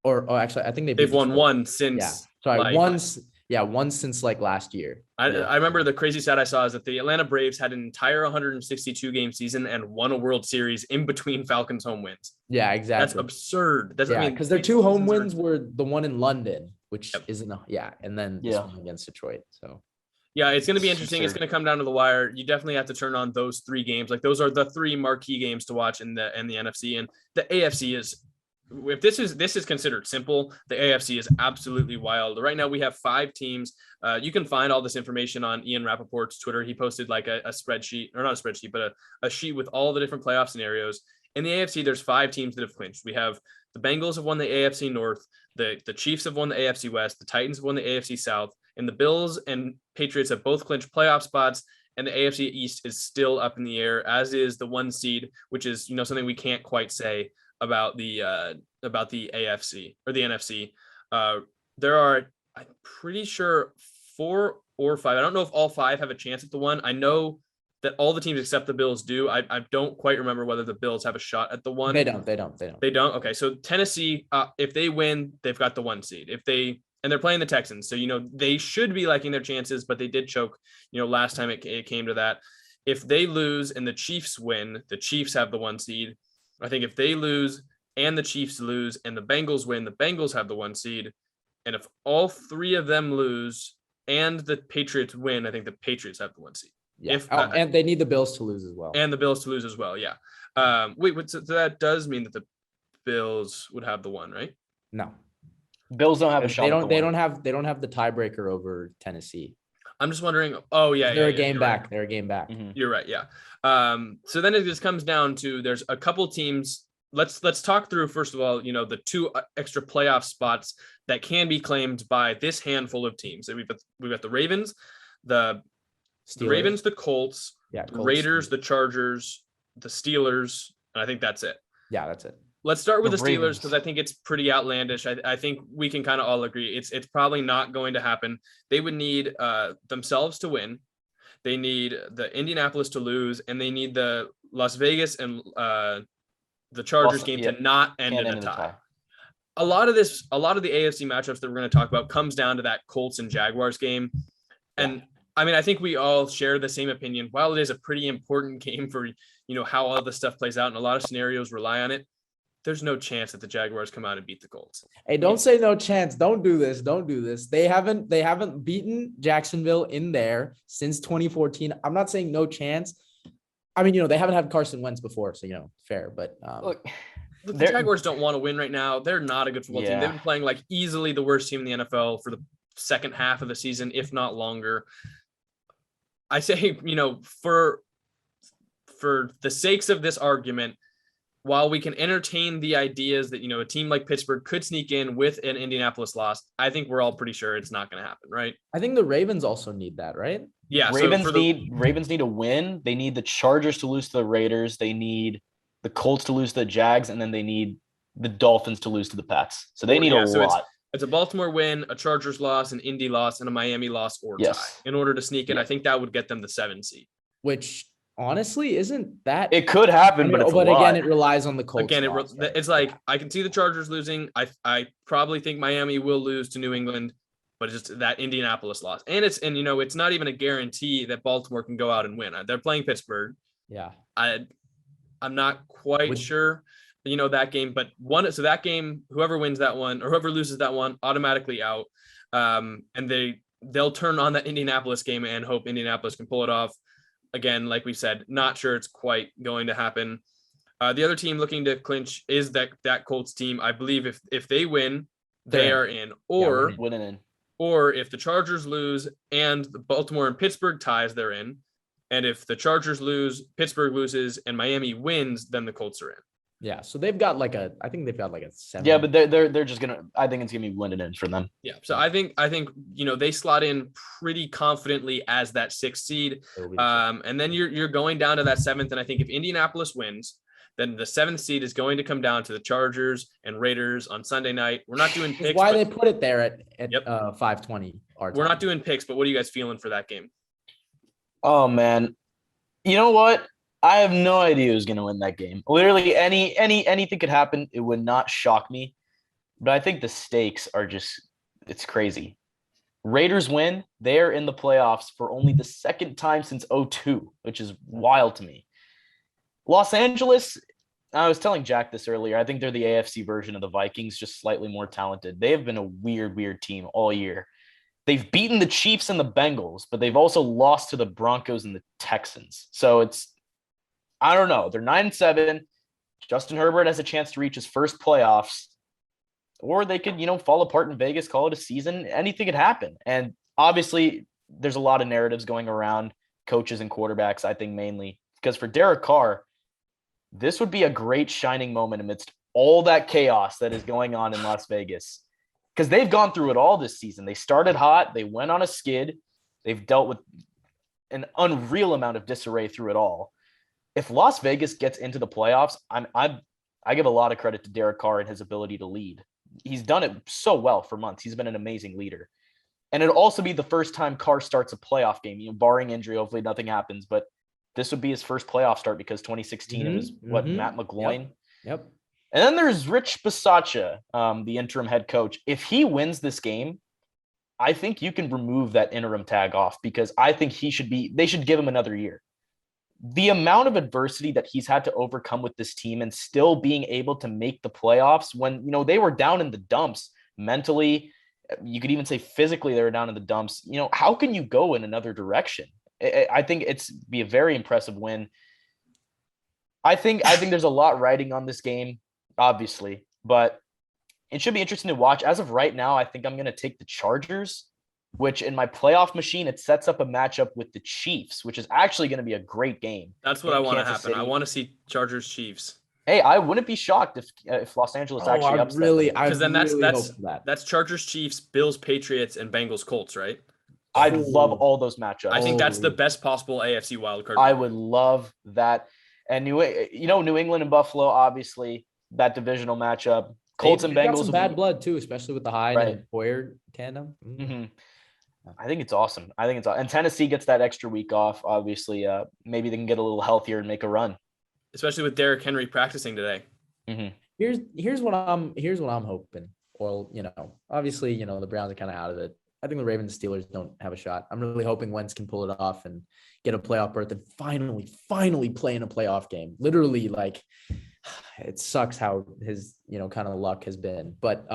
[SPEAKER 3] Or actually, I think they've
[SPEAKER 1] won one since.
[SPEAKER 3] One since like last year.
[SPEAKER 1] I remember the crazy stat I saw is that the Atlanta Braves had an entire 162 game season and won a World Series in between Falcons home wins.
[SPEAKER 3] Yeah, exactly.
[SPEAKER 1] That's absurd.
[SPEAKER 3] Because their 2 home wins were the one in London, which isn't and then this one against Detroit. So
[SPEAKER 1] yeah, it's going to be interesting. It's going to come down to the wire. You definitely have to turn on those 3 games. Like those are the 3 marquee games to watch in the NFC, and the AFC is. If this is considered simple, the AFC is absolutely wild. Right now we have 5 teams. You can find all this information on Ian Rappaport's Twitter. He posted like a spreadsheet, or not a spreadsheet, but a sheet with all the different playoff scenarios. In the AFC, there's 5 teams that have clinched. We have the Bengals have won the AFC North, the Chiefs have won the AFC West, the Titans have won the AFC South, and the Bills and Patriots have both clinched playoff spots. And the AFC East is still up in the air, as is the 1 seed, which is something we can't quite say about the AFC or the NFC. There are, I'm pretty sure, 4 or 5. I don't know if all 5 have a chance at the 1. I know that all the teams except the Bills do. I don't quite remember whether the Bills have a shot at the 1.
[SPEAKER 3] They don't.
[SPEAKER 1] They don't. Okay, so Tennessee, if they win, they've got the 1 seed. And they're playing the Texans, so they should be liking their chances, but they did choke. Last time it came to that. If they lose and the Chiefs win, the Chiefs have the 1 seed. I think if they lose and the Chiefs lose and the Bengals win, the Bengals have the 1 seed. And if all 3 of them lose and the Patriots win, I think the Patriots have the 1 seed.
[SPEAKER 3] Yeah. And they need the Bills to lose as well.
[SPEAKER 1] And the Bills to lose as well. Yeah. So that does mean that the Bills would have the 1, right?
[SPEAKER 3] No.
[SPEAKER 2] Bills don't have a shot.
[SPEAKER 3] They don't have the tiebreaker over Tennessee.
[SPEAKER 1] I'm just wondering. Oh yeah,
[SPEAKER 3] they're a game back.
[SPEAKER 1] Right.
[SPEAKER 3] They're a game back.
[SPEAKER 1] Mm-hmm. You're right. Yeah. So then it just comes down to there's a couple teams. Let's talk through first of all. The 2 extra playoff spots that can be claimed by this handful of teams. We've got the Ravens, the Ravens, the Colts,
[SPEAKER 3] Colts,
[SPEAKER 1] Raiders, the Chargers, the Steelers, and I think that's it.
[SPEAKER 3] Yeah, that's it.
[SPEAKER 1] Let's start with the Steelers because I think it's pretty outlandish. I think we can kind of all agree it's probably not going to happen. They would need themselves to win. They need the Indianapolis to lose, and they need the Las Vegas and the Chargers game to not end in a tie. a lot of the AFC matchups that we're going to talk about comes down to that Colts and Jaguars game. And I mean, I think we all share the same opinion. While it is a pretty important game for, how all the stuff plays out and a lot of scenarios rely on it, there's no chance that the Jaguars come out and beat the Colts.
[SPEAKER 3] Hey, don't say no chance. Don't do this. Don't do this. They haven't beaten Jacksonville in there since 2014. I'm not saying no chance. I mean, they haven't had Carson Wentz before, so fair. But
[SPEAKER 1] look, the Jaguars don't want to win right now. They're not a good football team. They've been playing like easily the worst team in the NFL for the second half of the season, if not longer. I say, for the sakes of this argument, while we can entertain the ideas that, a team like Pittsburgh could sneak in with an Indianapolis loss, I think we're all pretty sure it's not going to happen, right?
[SPEAKER 3] I think the Ravens also need that, right?
[SPEAKER 1] Yeah.
[SPEAKER 2] Ravens need a win. They need the Chargers to lose to the Raiders. They need the Colts to lose to the Jags, and then they need the Dolphins to lose to the Pats. So they need a lot.
[SPEAKER 1] It's a Baltimore win, a Chargers loss, an Indy loss, and a Miami loss or tie in order to sneak in. I think that would get them the 7 seed.
[SPEAKER 3] Which honestly isn't that.
[SPEAKER 2] It could happen, but
[SPEAKER 3] again, it relies on the Colts.
[SPEAKER 1] Again, it's like I can see the Chargers losing. I probably think Miami will lose to New England, but it's just that Indianapolis loss, and it's not even a guarantee that Baltimore can go out and win. They're playing Pittsburgh.
[SPEAKER 3] Yeah,
[SPEAKER 1] I'm not quite sure. That game, but that game, whoever wins that one or whoever loses that one automatically out. And they'll turn on that Indianapolis game and hope Indianapolis can pull it off. Again, like we said, not sure it's quite going to happen. The other team looking to clinch is that Colts team. I believe if they win, they are in. Or
[SPEAKER 2] winning in.
[SPEAKER 1] Or if the Chargers lose and the Baltimore and Pittsburgh ties, they're in. And if the Chargers lose, Pittsburgh loses, and Miami wins, then the Colts are in.
[SPEAKER 3] Yeah, so they've got I think they've got like a 7.
[SPEAKER 2] Yeah, but they're just gonna. I think it's gonna be winning in for them.
[SPEAKER 1] Yeah, so I think they slot in pretty confidently as that 6th seed, and then you're going down to that 7th, and I think if Indianapolis wins, then the 7th seed is going to come down to the Chargers and Raiders on Sunday night. We're not doing picks.
[SPEAKER 3] Why they put it there at 5:20 our time.
[SPEAKER 1] We're not doing picks, but what are you guys feeling for that game?
[SPEAKER 2] Oh man, you know what? I have no idea who's going to win that game. Literally anything could happen. It would not shock me. But I think the stakes are it's crazy. Raiders win. They're in the playoffs for only the 2nd time since 2002, which is wild to me. Los Angeles, I was telling Jack this earlier. I think they're the AFC version of the Vikings, just slightly more talented. They have been a weird team all year. They've beaten the Chiefs and the Bengals, but they've also lost to the Broncos and the Texans. So I don't know. They're 9-7. Justin Herbert has a chance to reach his first playoffs, or they could, fall apart in Vegas, call it a season. Anything could happen. And obviously there's a lot of narratives going around coaches and quarterbacks, I think mainly because for Derek Carr, this would be a great shining moment amidst all that chaos that is going on in Las Vegas, because they've gone through it all this season. They started hot. They went on a skid. They've dealt with an unreal amount of disarray through it all. If Las Vegas gets into the playoffs, I give a lot of credit to Derek Carr and his ability to lead. He's done it so well for months. He's been an amazing leader. And it'll also be the first time Carr starts a playoff game, barring injury. Hopefully nothing happens, but this would be his first playoff start because 2016 it was Matt McGloin.
[SPEAKER 3] Yep.
[SPEAKER 2] And then there's Rich Bisaccia, the interim head coach. If he wins this game, I think you can remove that interim tag off, because I think they should give him another year. The amount of adversity that he's had to overcome with this team and still being able to make the playoffs when, they were down in the dumps mentally, you could even say physically, they were down in the dumps. How can you go in another direction? I think be a very impressive win. I think there's a lot riding on this game, obviously, but it should be interesting to watch. As of right now, I think I'm going to take the Chargers, which in my playoff machine, it sets up a matchup with the Chiefs, which is actually going to be a great game.
[SPEAKER 1] That's what I want to happen. City. I want to see Chargers Chiefs.
[SPEAKER 2] Hey, I wouldn't be shocked if Los Angeles actually upset.
[SPEAKER 1] Because then that's Chargers Chiefs, Bills Patriots, and Bengals Colts, right?
[SPEAKER 2] I'd love all those matchups.
[SPEAKER 1] I think that's the best possible AFC wildcard.
[SPEAKER 2] I would love that. And New England and Buffalo, obviously that divisional matchup. Colts and Bengals.
[SPEAKER 3] Got some bad blood too, especially with the Hyde and Boyer tandem.
[SPEAKER 2] Mm-hmm. I think it's awesome. And Tennessee gets that extra week off. Obviously, maybe they can get a little healthier and make a run.
[SPEAKER 1] Especially with Derrick Henry practicing today.
[SPEAKER 2] Mm-hmm.
[SPEAKER 3] Here's what I'm hoping. Well, obviously, the Browns are kind of out of it. I think the Ravens and Steelers don't have a shot. I'm really hoping Wentz can pull it off and get a playoff berth and finally play in a playoff game. Literally, like, it sucks how his, kind of luck has been. But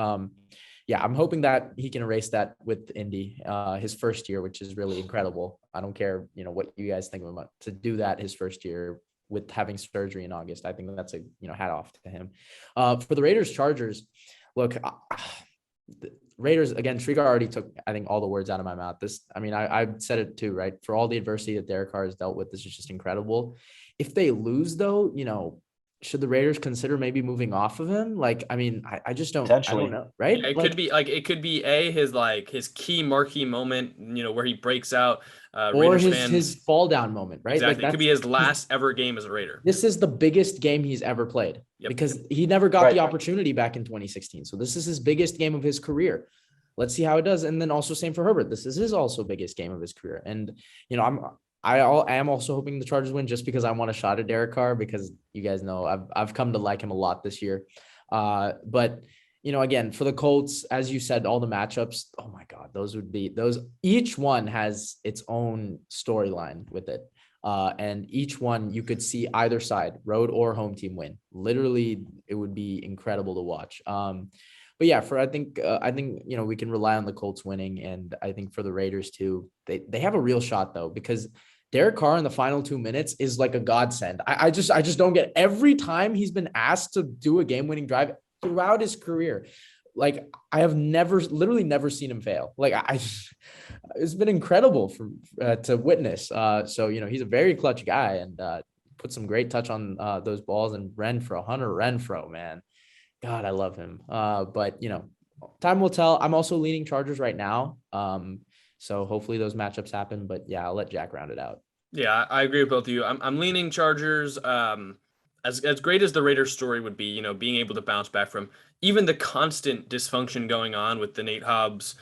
[SPEAKER 3] yeah, I'm hoping that he can erase that with Indy, his first year, which is really incredible. I don't care, what you guys think about to do that his first year with having surgery in August. I think that's a, hat off to him. For the Raiders Chargers, look, the Raiders, again, Srikar already took, I think, all the words out of my mouth. I said it too, right? For all the adversity that Derek Carr has dealt with, this is just incredible. If they lose, though, should the Raiders consider maybe moving off of him? Like, I just don't, I don't know, right?
[SPEAKER 1] Yeah, it could be his key marquee moment, where he breaks out,
[SPEAKER 3] or his fall down moment, right?
[SPEAKER 1] Exactly. It could be his last ever game as a Raider.
[SPEAKER 3] This is the biggest game he's ever played because he never got the opportunity back in 2016. So this is his biggest game of his career. Let's see how it does. And then also same for Herbert. This is his also biggest game of his career. And, I am also hoping the Chargers win just because I want a shot at Derek Carr because you guys know I've come to like him a lot this year. But again, for the Colts, as you said, all the matchups, oh my God, each one has its own storyline with it. And each one you could see either side, road or home team win. Literally, it would be incredible to watch. But yeah, I think we can rely on the Colts winning, and I think for the Raiders too, they have a real shot though because Derek Carr in the final 2 minutes is like a godsend. I just don't get every time he's been asked to do a game-winning drive throughout his career. Like I have literally never seen him fail. Like it's been incredible to witness. So he's a very clutch guy and put some great touch on those balls. And Hunter Renfrow, man. God, I love him. But time will tell. I'm also leaning Chargers right now. So hopefully those matchups happen. But yeah, I'll let Jack round it out.
[SPEAKER 1] Yeah, I agree with both of you. I'm leaning Chargers. As great as the Raiders story would be, being able to bounce back from even the constant dysfunction going on with the Nate Hobbs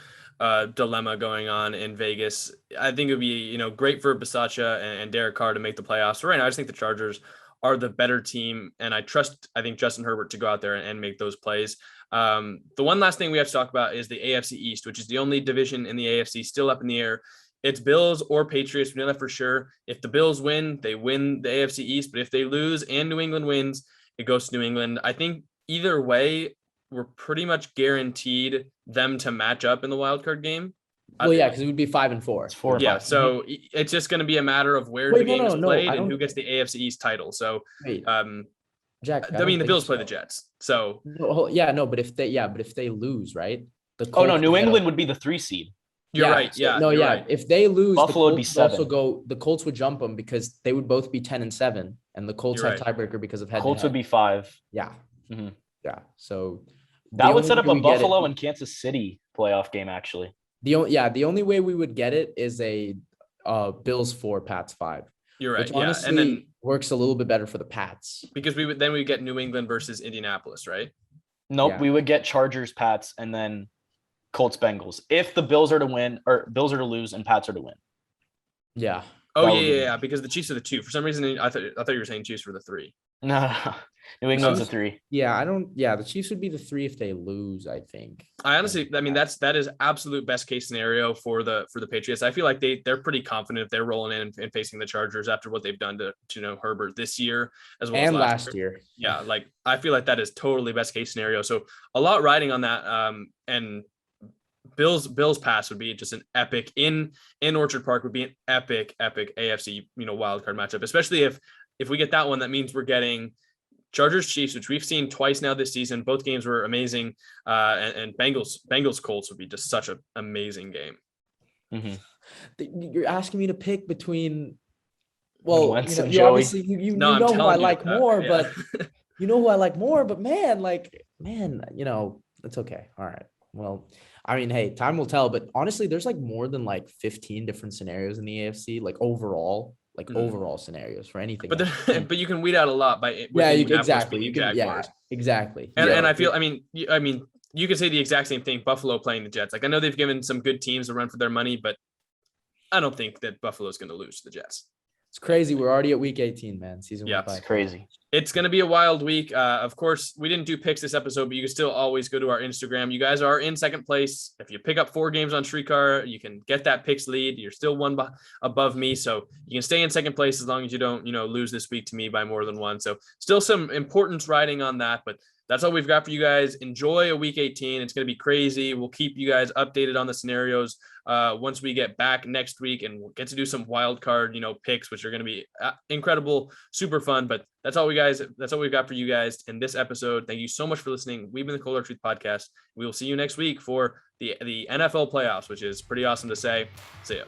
[SPEAKER 1] dilemma going on in Vegas, I think it would be, great for Bisaccia and Derek Carr to make the playoffs. So right now, I just think the Chargers are the better team, and I think Justin Herbert to go out there and make those plays. The one last thing we have to talk about is the AFC East, which is the only division in the AFC still up in the air. It's Bills or Patriots. We know that for sure. If the Bills win, they win the AFC East. But if they lose and New England wins, it goes to New England. I think either way, we're pretty much guaranteed them to match up in the wild card game.
[SPEAKER 3] Well, yeah, because it would be 5 and 4.
[SPEAKER 2] It's 4.
[SPEAKER 1] Yeah, so it's just going to be a matter of where the game is played and who gets the AFC East title. So,
[SPEAKER 3] Jack,
[SPEAKER 1] the Bills play the Jets. So,
[SPEAKER 3] but if they lose, right?
[SPEAKER 2] New England would be the 3 seed.
[SPEAKER 1] You're right. Yeah.
[SPEAKER 3] Right. If they lose,
[SPEAKER 2] Buffalo would be 7.
[SPEAKER 3] The Colts would jump them because they would both be 10 and 7, and the Colts have tiebreaker because of head.
[SPEAKER 2] Colts would be 5.
[SPEAKER 3] Yeah. Mm-hmm. Yeah. So
[SPEAKER 2] that would set up a Buffalo and Kansas City playoff game. Actually,
[SPEAKER 3] the only way we would get it is a Bills 4, Pats 5.
[SPEAKER 1] You're right.
[SPEAKER 3] Which honestly and then works a little bit better for the Pats
[SPEAKER 1] because we would get New England versus Indianapolis, right?
[SPEAKER 2] Nope, we would get Chargers, Pats, and then Colts, Bengals. If the Bills are to win or Bills are to lose and Pats are to win.
[SPEAKER 3] Yeah.
[SPEAKER 1] Oh yeah. Because the Chiefs are the 2. For some reason, I thought you were saying Chiefs were the 3.
[SPEAKER 2] No. New England's the 3.
[SPEAKER 3] Yeah, the Chiefs would be the 3 if they lose, I think.
[SPEAKER 1] I honestly, that is absolute best case scenario for the Patriots. I feel like they're pretty confident if they're rolling in and facing the Chargers after what they've done to Herbert this year as well as last year. Yeah, like I feel like that is totally best case scenario. So a lot riding on that. And Bills pass would be just an epic in Orchard Park would be an epic AFC wild card matchup, especially if we get that one. That means we're getting Chargers Chiefs, which we've seen twice now this season. Both games were amazing, and Bengals Colts would be just such an amazing game.
[SPEAKER 2] Mm-hmm.
[SPEAKER 3] You're asking me to pick between
[SPEAKER 2] Wentz and
[SPEAKER 3] you
[SPEAKER 2] Joey.
[SPEAKER 3] Obviously you know who I like more, but you know who I like more, but man, it's okay. All right. Well, I mean, hey, time will tell, but honestly, there's like more than like 15 different scenarios in the AFC, like overall scenarios for anything.
[SPEAKER 1] But you can weed out a lot by
[SPEAKER 3] exactly.
[SPEAKER 1] And I feel, I mean, you could say the exact same thing. Buffalo playing the Jets. Like I know they've given some good teams a run for their money, but I don't think that Buffalo is going to lose to the Jets.
[SPEAKER 3] It's crazy. We're already at week 18, man. Season
[SPEAKER 1] Yeah,
[SPEAKER 3] went by.
[SPEAKER 2] It's crazy.
[SPEAKER 1] It's going to be a wild week. Of course, we didn't do picks this episode, but you can still always go to our Instagram. You guys are in second place. If you pick up 4 games on Srikar, you can get that picks lead. You're still one above me. So you can stay in second place as long as you don't, lose this week to me by more than 1. So still some importance riding on that, but that's all we've got for you guys. Enjoy a week 18. It's going to be crazy. We'll keep you guys updated on the scenarios once we get back next week, and we'll get to do some wild card, picks, which are going to be incredible, super fun. But that's all we've got for you guys in this episode. Thank you so much for listening. We've been the Cold Hard Truth Podcast. We will see you next week for the NFL playoffs, which is pretty awesome to say. See ya.